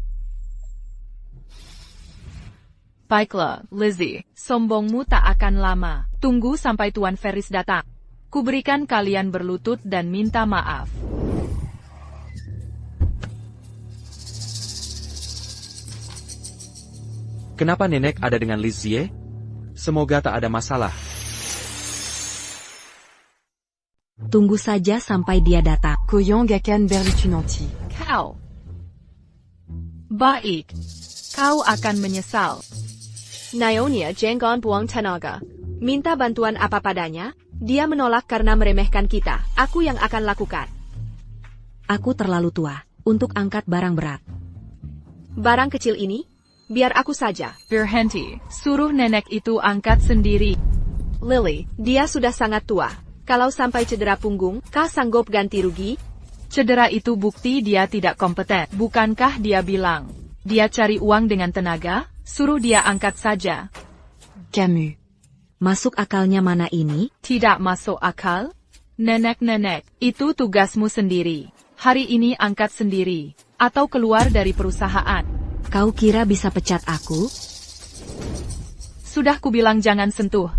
Baiklah, Lizzie, sombongmu tak akan lama. Tunggu sampai Tuan Ferris datang. Kuberikan kalian berlutut dan minta maaf. Kenapa nenek ada dengan Liz Zie? Semoga tak ada masalah. Tunggu saja sampai dia datang. Koyong akan berlucu nanti. Kau. Baik. Kau akan menyesal. Naonia jangan buang tenaga. Minta bantuan apa padanya, dia menolak karena meremehkan kita. Aku yang akan lakukan. Aku terlalu tua untuk angkat barang berat. Barang kecil ini? Biar aku saja. Berhenti. Suruh nenek itu angkat sendiri. Lily, dia sudah sangat tua. Kalau sampai cedera punggung, kau sanggup ganti rugi? Cedera itu bukti dia tidak kompeten. Bukankah dia bilang, dia cari uang dengan tenaga? Suruh dia angkat saja. Camus. Masuk akalnya mana ini? Tidak masuk akal? Nenek-nenek, itu tugasmu sendiri. Hari ini angkat sendiri. Atau keluar dari perusahaan. Kau kira bisa pecat aku? Sudah kubilang jangan sentuh.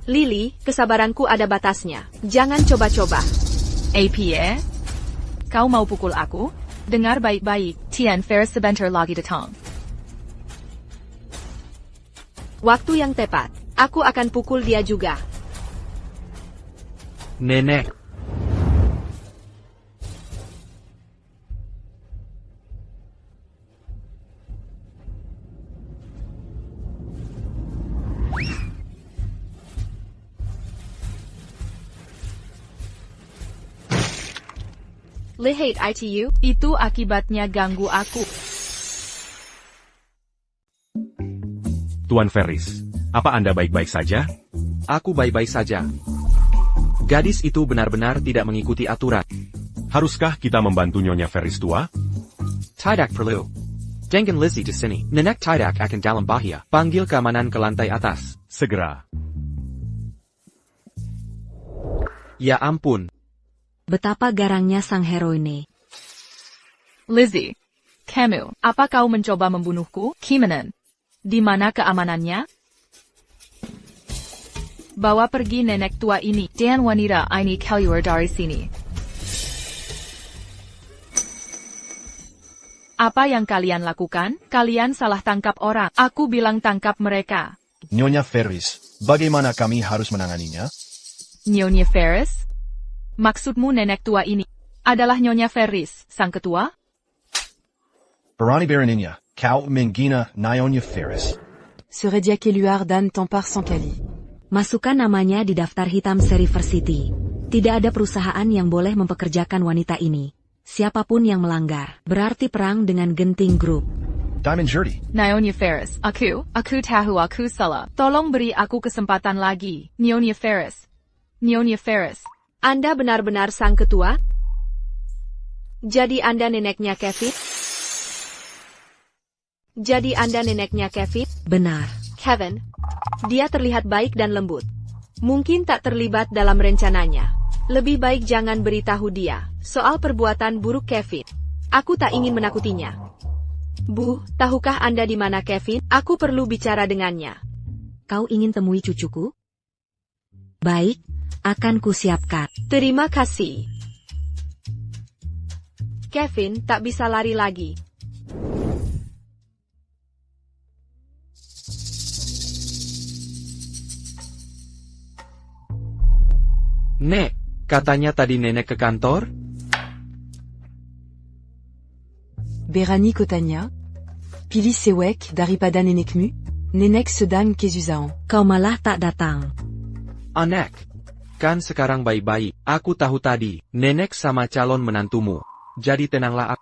Lily, kesabaranku ada batasnya. Jangan coba-coba. Apa? Kau mau pukul aku? Dengar baik-baik, Tian Ferris sebentar lagi datang. Waktu yang tepat. Aku akan pukul dia juga. Nenek. Lihat itu, Itu akibatnya ganggu aku. Tuan Ferris, apa Anda baik-baik saja? Aku baik-baik saja. Gadis itu benar-benar tidak mengikuti aturan. Haruskah kita membantu Nyonya Ferris tua? Tidak perlu. Dengan Lizzie di sini, Nenek tidak akan dalam bahaya. Panggil keamanan ke lantai atas. Segera. Ya ampun. Betapa garangnya sang heroine. Lizzie. Kamu, apa kau mencoba membunuhku? Kimanan. Di mana keamanannya? Bawa pergi nenek tua ini dan wanita ini keluar dari sini. Apa yang kalian lakukan? Kalian salah tangkap orang. Aku bilang tangkap mereka. Nyonya Ferris, bagaimana kami harus menanganinya? Nyonya Ferris? Maksudmu nenek tua ini adalah Nyonya Ferris, sang ketua? Berani beraninya, kau menghina Nyonya Ferris. Serait dia Keluar dan Tampar sans Kali. Masukkan namanya di daftar hitam Seriversity. Tidak ada perusahaan yang boleh mempekerjakan wanita ini. Siapapun yang melanggar, berarti perang dengan Genting Group. Diamond Jerdy. Nyonya Ferris, aku tahu aku salah. Tolong beri aku kesempatan lagi, Nyonya Ferris. Nyonya Ferris. Anda benar-benar sang ketua? Jadi Anda neneknya Kevin? Jadi Anda neneknya Kevin? Benar. Kevin, dia terlihat baik dan lembut. Mungkin tak terlibat dalam rencananya. Lebih baik jangan beritahu dia soal perbuatan buruk Kevin. Aku tak ingin menakutinya. Bu, tahukah Anda di mana Kevin? Aku perlu bicara dengannya. Kau ingin temui cucuku? Baik, akan kusiapkan. Terima kasih. Kevin tak bisa lari lagi. Nek, katanya tadi nenek ke kantor? Berani Kotanya. Pili Sewek daripada nenekmu. Nenek sedang kesusahan. Kau malah tak datang. Anek. Kan sekarang baik-baik. Aku tahu tadi, nenek sama calon menantumu. Jadi tenanglah.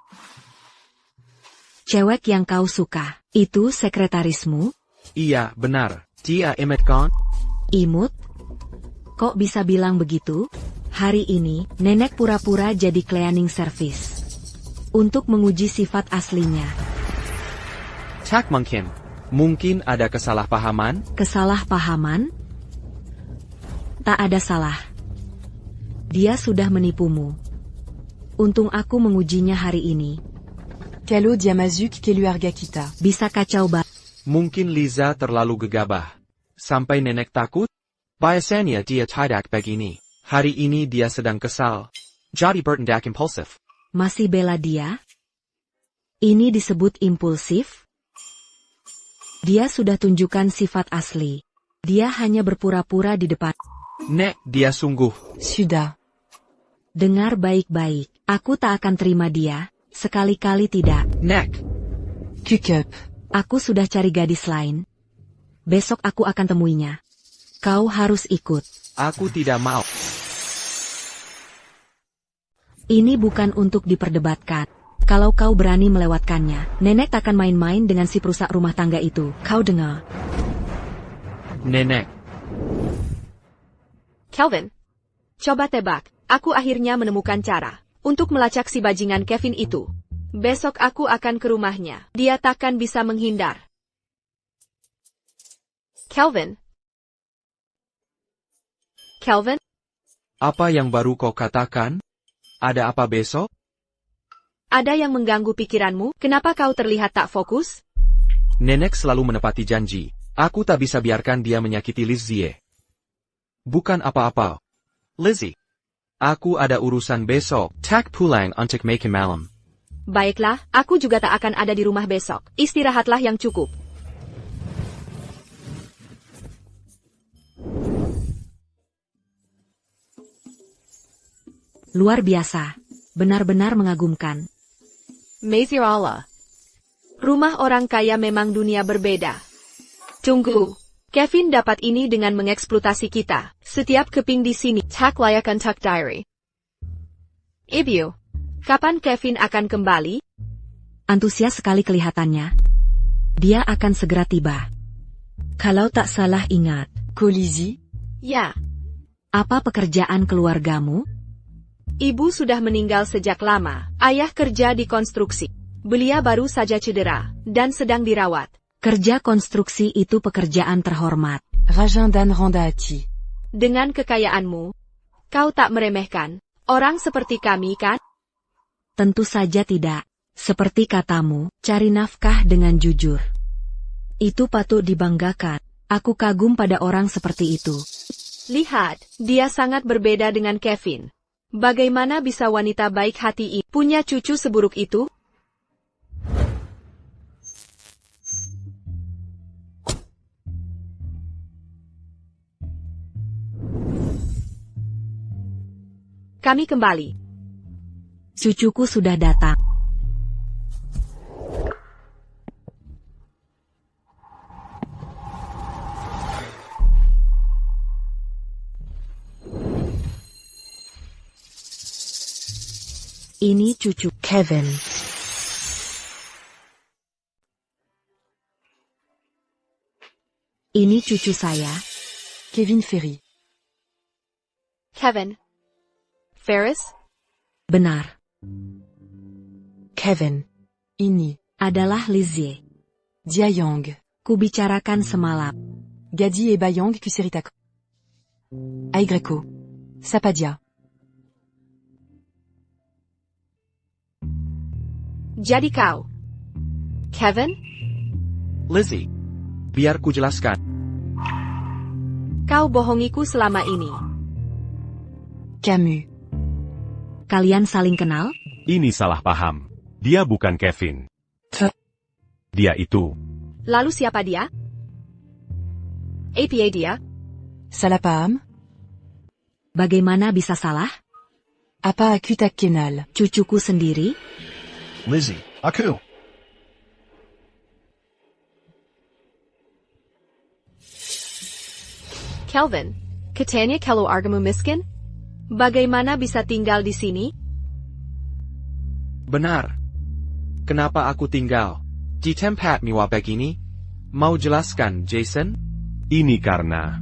Cewek yang kau suka, itu sekretarismu? Iya, benar. Dia Emmet kan? Imut? Kok bisa bilang begitu? Hari ini, nenek pura-pura jadi cleaning service. Untuk menguji sifat aslinya. Tak mungkin. Mungkin ada kesalahpahaman? Kesalahpahaman? Tak ada salah. Dia sudah menipumu. Untung aku mengujinya hari ini. Kalo Diamazuk Keluarga kita. Bisa kacau banget. Mungkin Liza terlalu gegabah. Sampai nenek takut? Biasanya dia tidak begini. Hari ini dia sedang kesal. Jadi bertindak impulsif. Masih bela dia? Ini disebut impulsif? Dia sudah tunjukkan sifat asli. Dia hanya berpura-pura di depan. Nek, dia sungguh. Sudah. Dengar baik-baik. Aku tak akan terima dia. Sekali-kali tidak. Nek. Kukup. Aku sudah cari gadis lain. Besok aku akan temuinya. Kau harus ikut. Aku tidak mau. Ini bukan untuk diperdebatkan. Kalau kau berani melewatkannya, nenek takkan main-main dengan si perusak rumah tangga itu. Kau dengar? Nenek. Kelvin, coba tebak. Aku akhirnya menemukan cara untuk melacak si bajingan Kevin itu. Besok aku akan ke rumahnya. Dia takkan bisa menghindar. Kelvin? Kelvin? Apa yang baru kau katakan? Ada apa besok? Ada yang mengganggu pikiranmu? Kenapa kau terlihat tak fokus? Nenek selalu menepati janji. Aku tak bisa biarkan dia menyakiti Lizzie. Bukan apa-apa. Lizzie. Aku ada urusan besok. Tak pulang untuk makan malam. Baiklah, aku juga tak akan ada di rumah besok. Istirahatlah yang cukup. Luar biasa. Benar-benar mengagumkan. Mazirallah. Rumah orang kaya memang dunia berbeda. Tunggu. Kevin dapat ini dengan mengeksploitasi kita. Setiap keping di sini. Tak layakan tak diary. Ibu. Kapan Kevin akan kembali? Antusias sekali kelihatannya. Dia akan segera tiba. Kalau tak salah ingat. Colisi? Ya. Apa pekerjaan keluargamu? Ibu sudah meninggal sejak lama. Ayah kerja di konstruksi. Belia baru saja cedera, dan sedang dirawat. Kerja konstruksi itu pekerjaan terhormat. Rajandan Randahati. Dengan kekayaanmu, kau tak meremehkan orang seperti kami, kan? Tentu saja tidak. Seperti katamu, cari nafkah dengan jujur. Itu patut dibanggakan. Aku kagum pada orang seperti itu. Lihat, dia sangat berbeda dengan Kevin. Bagaimana bisa wanita baik hati ini punya cucu seburuk itu? Kami kembali. Cucuku sudah datang. Ini cucu Kevin. Ini cucu saya. Kevin Ferry. Kevin. Ferris? Benar. Kevin. Ini. Adalah Lizzie. Diayong. Kubicarakan semalam. Gadi et Bayong Kuseritako. Aigreko. Sapadia. Jadi kau. Kevin? Lizzie. Biar ku jelaskan. Kau bohongiku selama ini. Camus. Kalian saling kenal? Ini salah paham. Dia bukan Kevin. Dia itu. Lalu siapa dia? Apa dia? Salah paham? Bagaimana bisa salah? Apa aku tak kenal? Cucuku sendiri? Lizzie, aku. Kelvin, katanya kalau argamu miskin? Bagaimana bisa tinggal di sini? Benar. Kenapa aku tinggal di tempat mewah begini? Mau jelaskan, Jason? Ini karena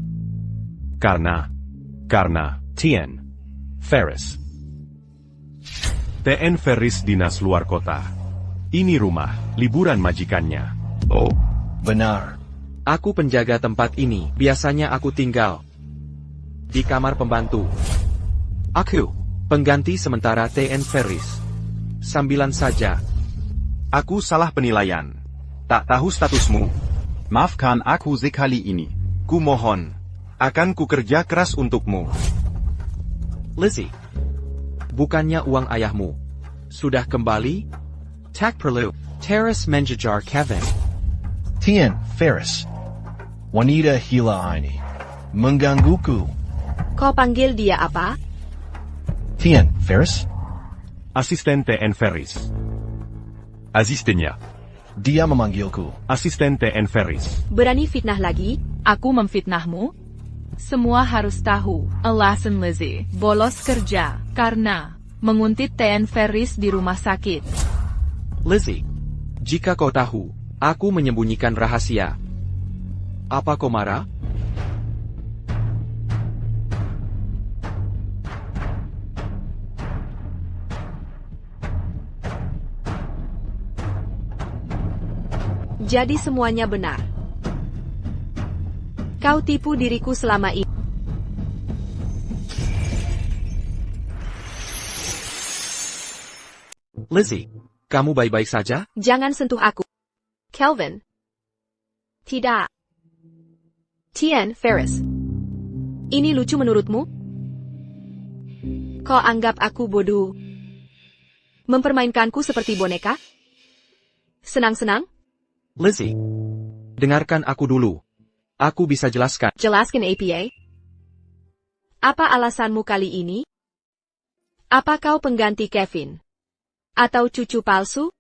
Tien Ferris. TN Ferris dinas luar kota. Ini rumah, liburan majikannya. Oh, benar. Aku penjaga tempat ini. Biasanya aku tinggal di kamar pembantu. Aku pengganti sementara TN Ferris. Sambilan saja. Aku salah penilaian. Tak tahu statusmu. Maafkan aku sekali ini. Ku mohon. Akan ku kerja keras untukmu. Lizzie. Bukannya uang ayahmu sudah kembali? Tak perlu. Terus menjajar Kevin. Tien Ferris. Wanita hila ini. Menggangguku. Kau panggil dia apa? Tien Ferris. Asisten TN Ferris. Asistennya. Dia memanggilku. Asisten TN Ferris. Berani fitnah lagi? Aku memfitnahmu? Semua harus tahu, alasan Lizzie bolos kerja karena menguntit TN Ferris di rumah sakit. Lizzie, jika kau tahu, aku menyembunyikan rahasia. Apa kau marah? Jadi semuanya benar. Kau tipu diriku selama ini. Lizzie, kamu baik-baik saja? Jangan sentuh aku. Kelvin. Tidak. Tien Ferris. Ini lucu menurutmu? Kau anggap aku bodoh. Mempermainkanku seperti boneka? Senang-senang? Lizzie. Dengarkan aku dulu. Aku bisa jelaskan. Jelaskan APA. Apa alasanmu kali ini? Apa kau pengganti Kevin? Atau cucu palsu?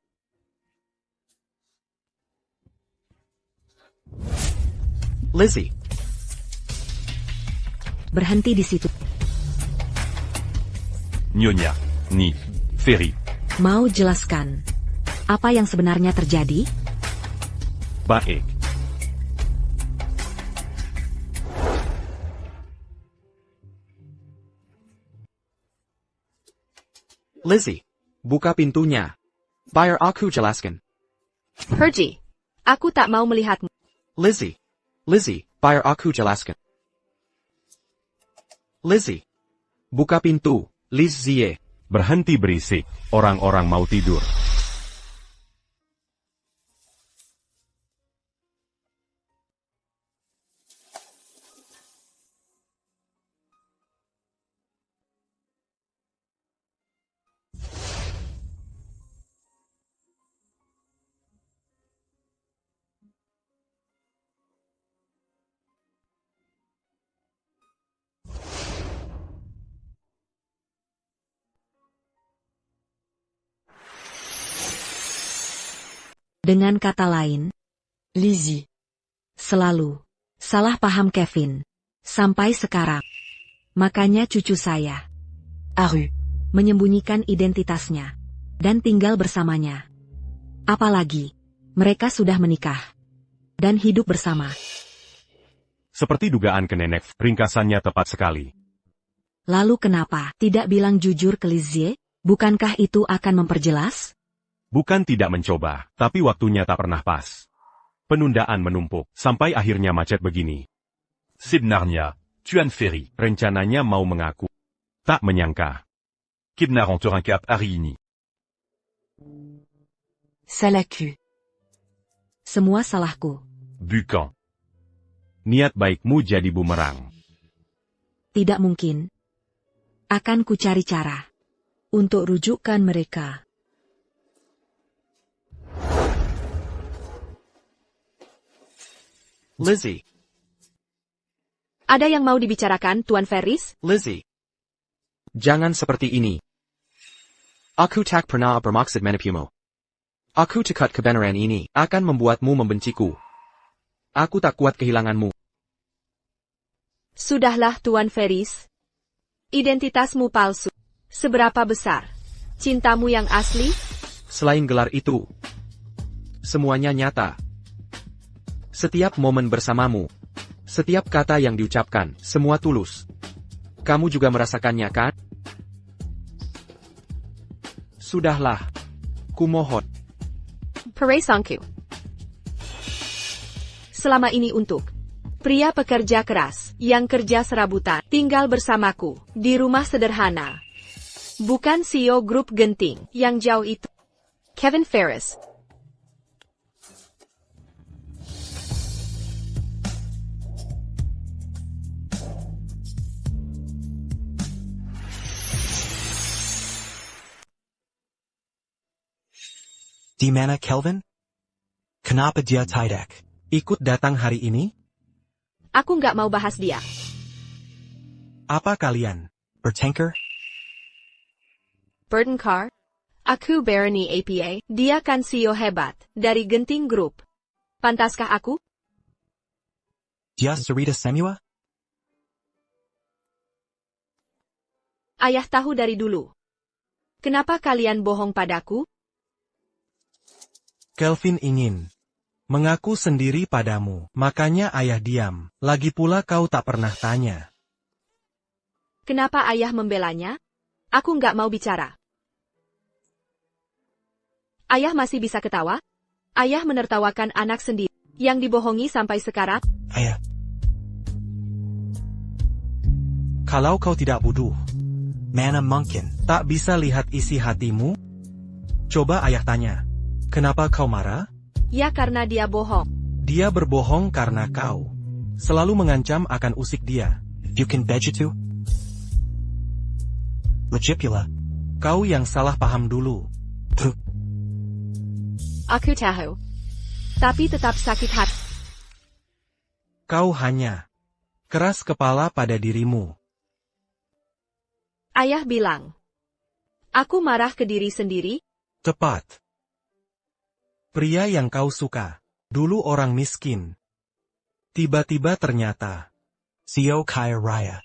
Lizzie. Berhenti di situ. Nyonya, ni, Ferry. Mau jelaskan apa yang sebenarnya terjadi? Baik. Lizzie. Buka pintunya. Biar aku jelaskan. Herji, aku tak mau melihatmu. Lizzie. Lizzie, biar aku jelaskan. Lizzie. Buka pintu, Lizzie. Berhenti berisik, orang-orang mau tidur. Dengan kata lain, Lizzie. selalu salah paham Kevin. Sampai sekarang. Makanya cucu saya Aru. menyembunyikan identitasnya dan tinggal bersamanya. Apalagi, mereka sudah menikah dan hidup bersama. Seperti dugaan ke nenek, ringkasannya tepat sekali. Lalu kenapa tidak bilang jujur ke Lizzie? Bukankah itu akan memperjelas? Bukan tidak mencoba, tapi waktunya tak pernah pas. Penundaan menumpuk, sampai akhirnya macet begini. Sebenarnya, Tuan Ferry, rencananya mau mengaku. Tak menyangka. Kidnapping terangkap hari ini. Salaku. Semua salahku. Bukan. Niat baikmu jadi bumerang. Tidak mungkin. Akan ku cari cara untuk rujukkan mereka. Lizzie. Ada yang mau dibicarakan, Tuan Ferris? Lizzie. Jangan seperti ini. Aku tak pernah bermaksud menipumu. Aku takut kebenaran ini akan membuatmu membenciku. Aku tak kuat kehilanganmu. Sudahlah, Tuan Ferris. Identitasmu palsu. Seberapa besar cintamu yang asli? Selain gelar itu, semuanya nyata. Setiap momen bersamamu, setiap kata yang diucapkan, semua tulus. Kamu juga merasakannya, kan? Sudahlah. Kumohon. Peresangku. Selama ini untuk pria pekerja keras yang kerja serabutan tinggal bersamaku di rumah sederhana. Bukan CEO grup genting yang jauh itu. Kevin Ferris. Di mana Kelvin? Kenapa dia tidak ikut datang hari ini? Aku nggak mau bahas dia. Apa kalian bertengkar? Burton Carr. Aku Barony APA. Dia kan CEO hebat dari Genting Group. Pantaskah aku? Dia Sarita Semua? Ayah tahu dari dulu. Kenapa kalian bohong padaku? Kelvin ingin mengaku sendiri padamu, makanya ayah diam. Lagi pula kau tak pernah tanya. Kenapa ayah membelanya? Aku nggak mau bicara. Ayah masih bisa ketawa? Ayah menertawakan anak sendiri yang dibohongi sampai sekarang? Ayah. Kalau kau tidak bodoh, mana mungkin tak bisa lihat isi hatimu? Coba ayah tanya. Kenapa kau marah? Ya karena dia bohong. Dia berbohong karena kau selalu mengancam akan usik dia. You can bet itu. Legit pula. Kau yang salah paham dulu. Aku tahu. Tapi tetap sakit hati. Kau hanya keras kepala pada dirimu. Ayah bilang. Aku marah ke diri sendiri. Tepat. Pria yang kau suka, dulu orang miskin. Tiba-tiba ternyata CEO kaya raya.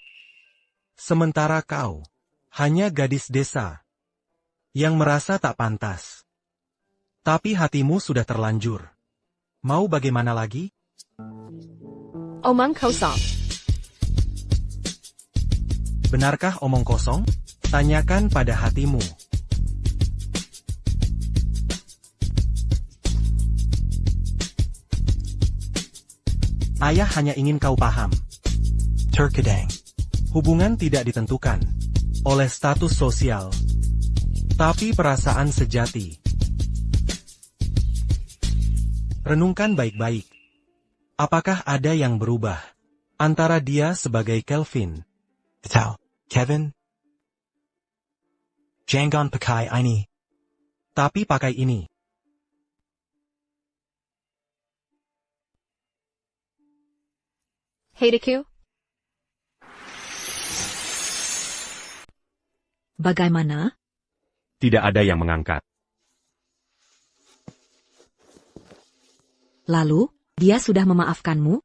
Sementara kau hanya gadis desa yang merasa tak pantas. Tapi hatimu sudah terlanjur. Mau bagaimana lagi? Omong kosong. Benarkah omong kosong? Tanyakan pada hatimu. Ayah hanya ingin kau paham. Terkadang, hubungan tidak ditentukan oleh status sosial, tapi perasaan sejati. Renungkan baik-baik. Apakah ada yang berubah antara dia sebagai Kelvin atau Kevin? Jangan pakai ini. Tapi pakai ini. Heideku? Bagaimana? Tidak ada yang mengangkat. Lalu, dia sudah memaafkanmu?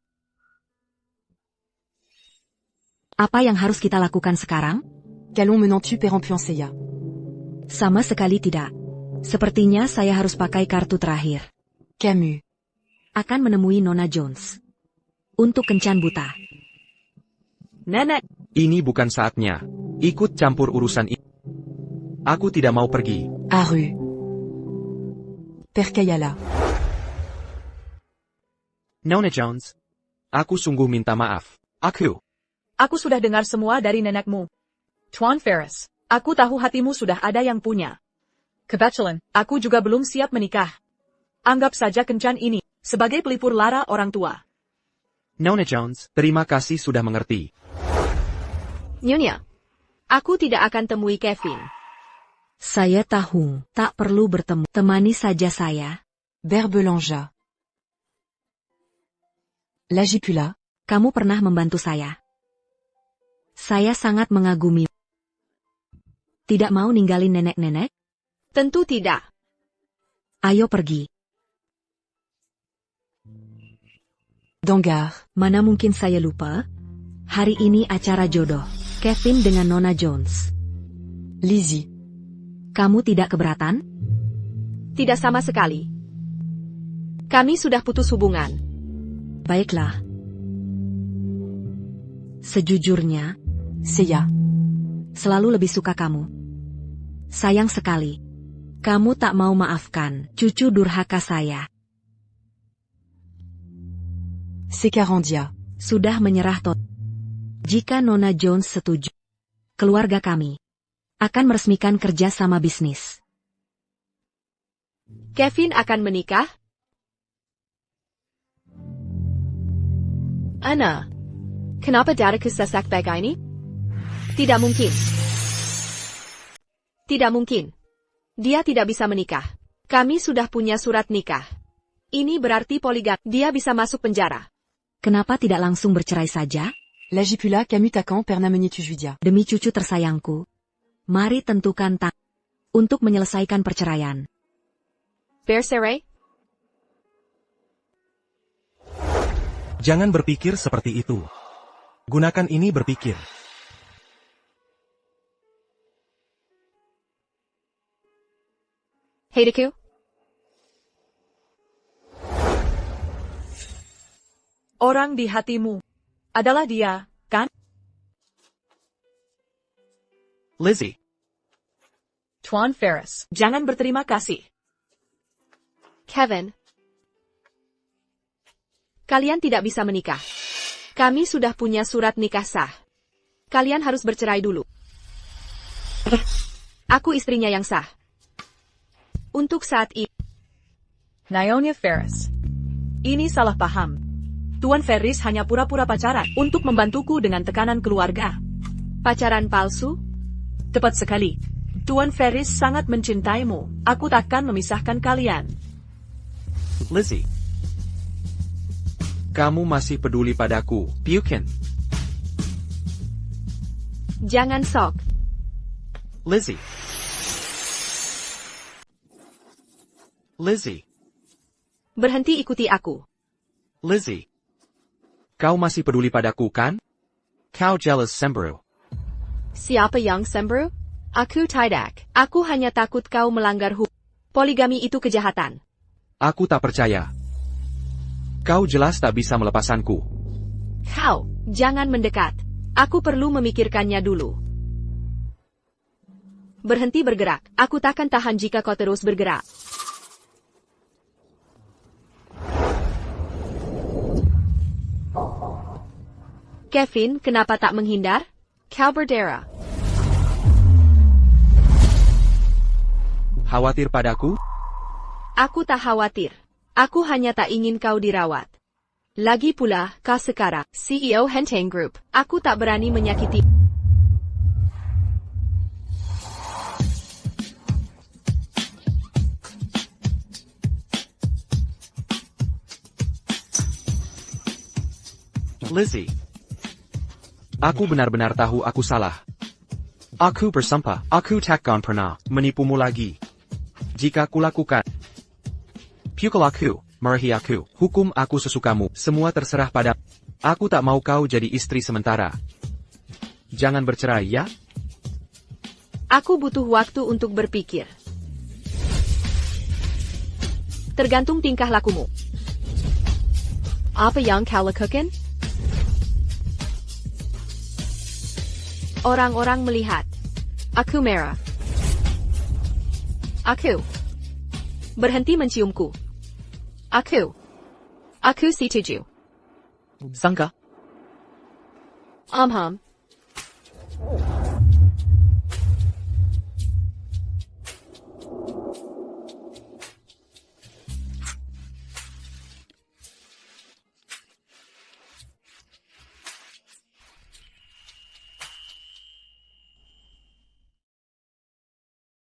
Apa yang harus kita lakukan sekarang? Qu'allons menant-tu Pérempuan Seiya? Sama sekali tidak. Sepertinya saya harus pakai kartu terakhir. Camus. Akan menemui Nona Jones. Untuk kencan buta. Nenek, Ini bukan saatnya. Ikut campur urusan ini. Aku tidak mau pergi. Aru. Perkayala. Nona Jones. Aku sungguh minta maaf. aku sudah dengar semua dari nenekmu. Tuan Ferris, aku tahu hatimu sudah ada yang punya. Kebetulan, aku juga belum siap menikah. Anggap saja kencan ini sebagai pelipur lara orang tua. Nona Jones, terima kasih sudah mengerti. Nyonya. Aku tidak akan temui Kevin. Saya tahu, tak perlu bertemu. Temani saja saya. Berbelanja. Lagipula. Kamu pernah membantu saya. Saya sangat mengagumi. Tidak mau ninggalin nenek-nenek? Tentu tidak. Ayo pergi. Dangar. Mana mungkin saya lupa? Hari ini acara jodoh. Kevin dengan Nona Jones. Lizzie. Kamu tidak keberatan? Tidak sama sekali. Kami sudah putus hubungan. Baiklah. Sejujurnya, Seiya. selalu lebih suka kamu. Sayang sekali. Kamu tak mau maafkan cucu durhaka saya. Sekarandia. Sudah menyerah tot. Jika Nona Jones setuju, keluarga kami akan meresmikan kerja sama bisnis. Kevin akan menikah? Anna, kenapa dadaku sesak begini? Tidak mungkin. Tidak mungkin. Dia tidak bisa menikah. Kami sudah punya surat nikah. Ini berarti poligami. Dia bisa masuk penjara. Kenapa tidak langsung bercerai saja? Lagipula Camus Takan Perna Menietu Judia. Demi cucu tersayangku, mari tentukan untuk menyelesaikan perceraian. Bercerai? Jangan berpikir seperti itu. Gunakan ini berpikir. Heideku? Orang di hatimu adalah dia, kan? Lizzie. Tuan Ferris, jangan berterima kasih. Kevin. Kalian tidak bisa menikah. Kami sudah punya surat nikah sah. Kalian harus bercerai dulu. Aku istrinya yang sah. Untuk saat ini. Nyonya Ferris. Ini salah paham. Tuan Ferris hanya pura-pura pacaran untuk membantuku dengan tekanan keluarga. Pacaran palsu? Tepat sekali. Tuan Ferris sangat mencintaimu. Aku takkan memisahkan kalian. Lizzie. Kamu masih peduli padaku, Buchan. Jangan sok. Lizzie. Lizzie. Berhenti ikuti aku. Lizzie. Kau masih peduli padaku, kan? Kau jealous cemburu. Siapa yang cemburu? Aku tidak. Aku hanya takut kau melanggar hukum. Poligami itu kejahatan. Aku tak percaya. Kau jelas tak bisa melepasanku. Kau, jangan mendekat. Aku perlu memikirkannya dulu. Berhenti bergerak. Aku takkan tahan jika kau terus bergerak. Kevin, kenapa tak menghindar? Kau berdarah. Khawatir padaku? Aku tak khawatir. Aku hanya tak ingin kau dirawat. Lagi pula, kau sekarang CEO Henteng Group. Aku tak berani menyakiti. Lizzie. Aku benar-benar tahu aku salah. Aku bersumpah, aku takkan pernah menipumu lagi. Jika kulakukan, pukul aku, marahi aku, hukum aku sesukamu, semua terserah pada. Aku tak mau kau jadi istri sementara. Jangan bercerai ya? Aku butuh waktu untuk berpikir. Tergantung tingkah lakumu. Apa yang kau lakukan? Orang-orang melihat. Aku merah. Aku. Berhenti menciumku. Aku setuju. Sangka? Ham.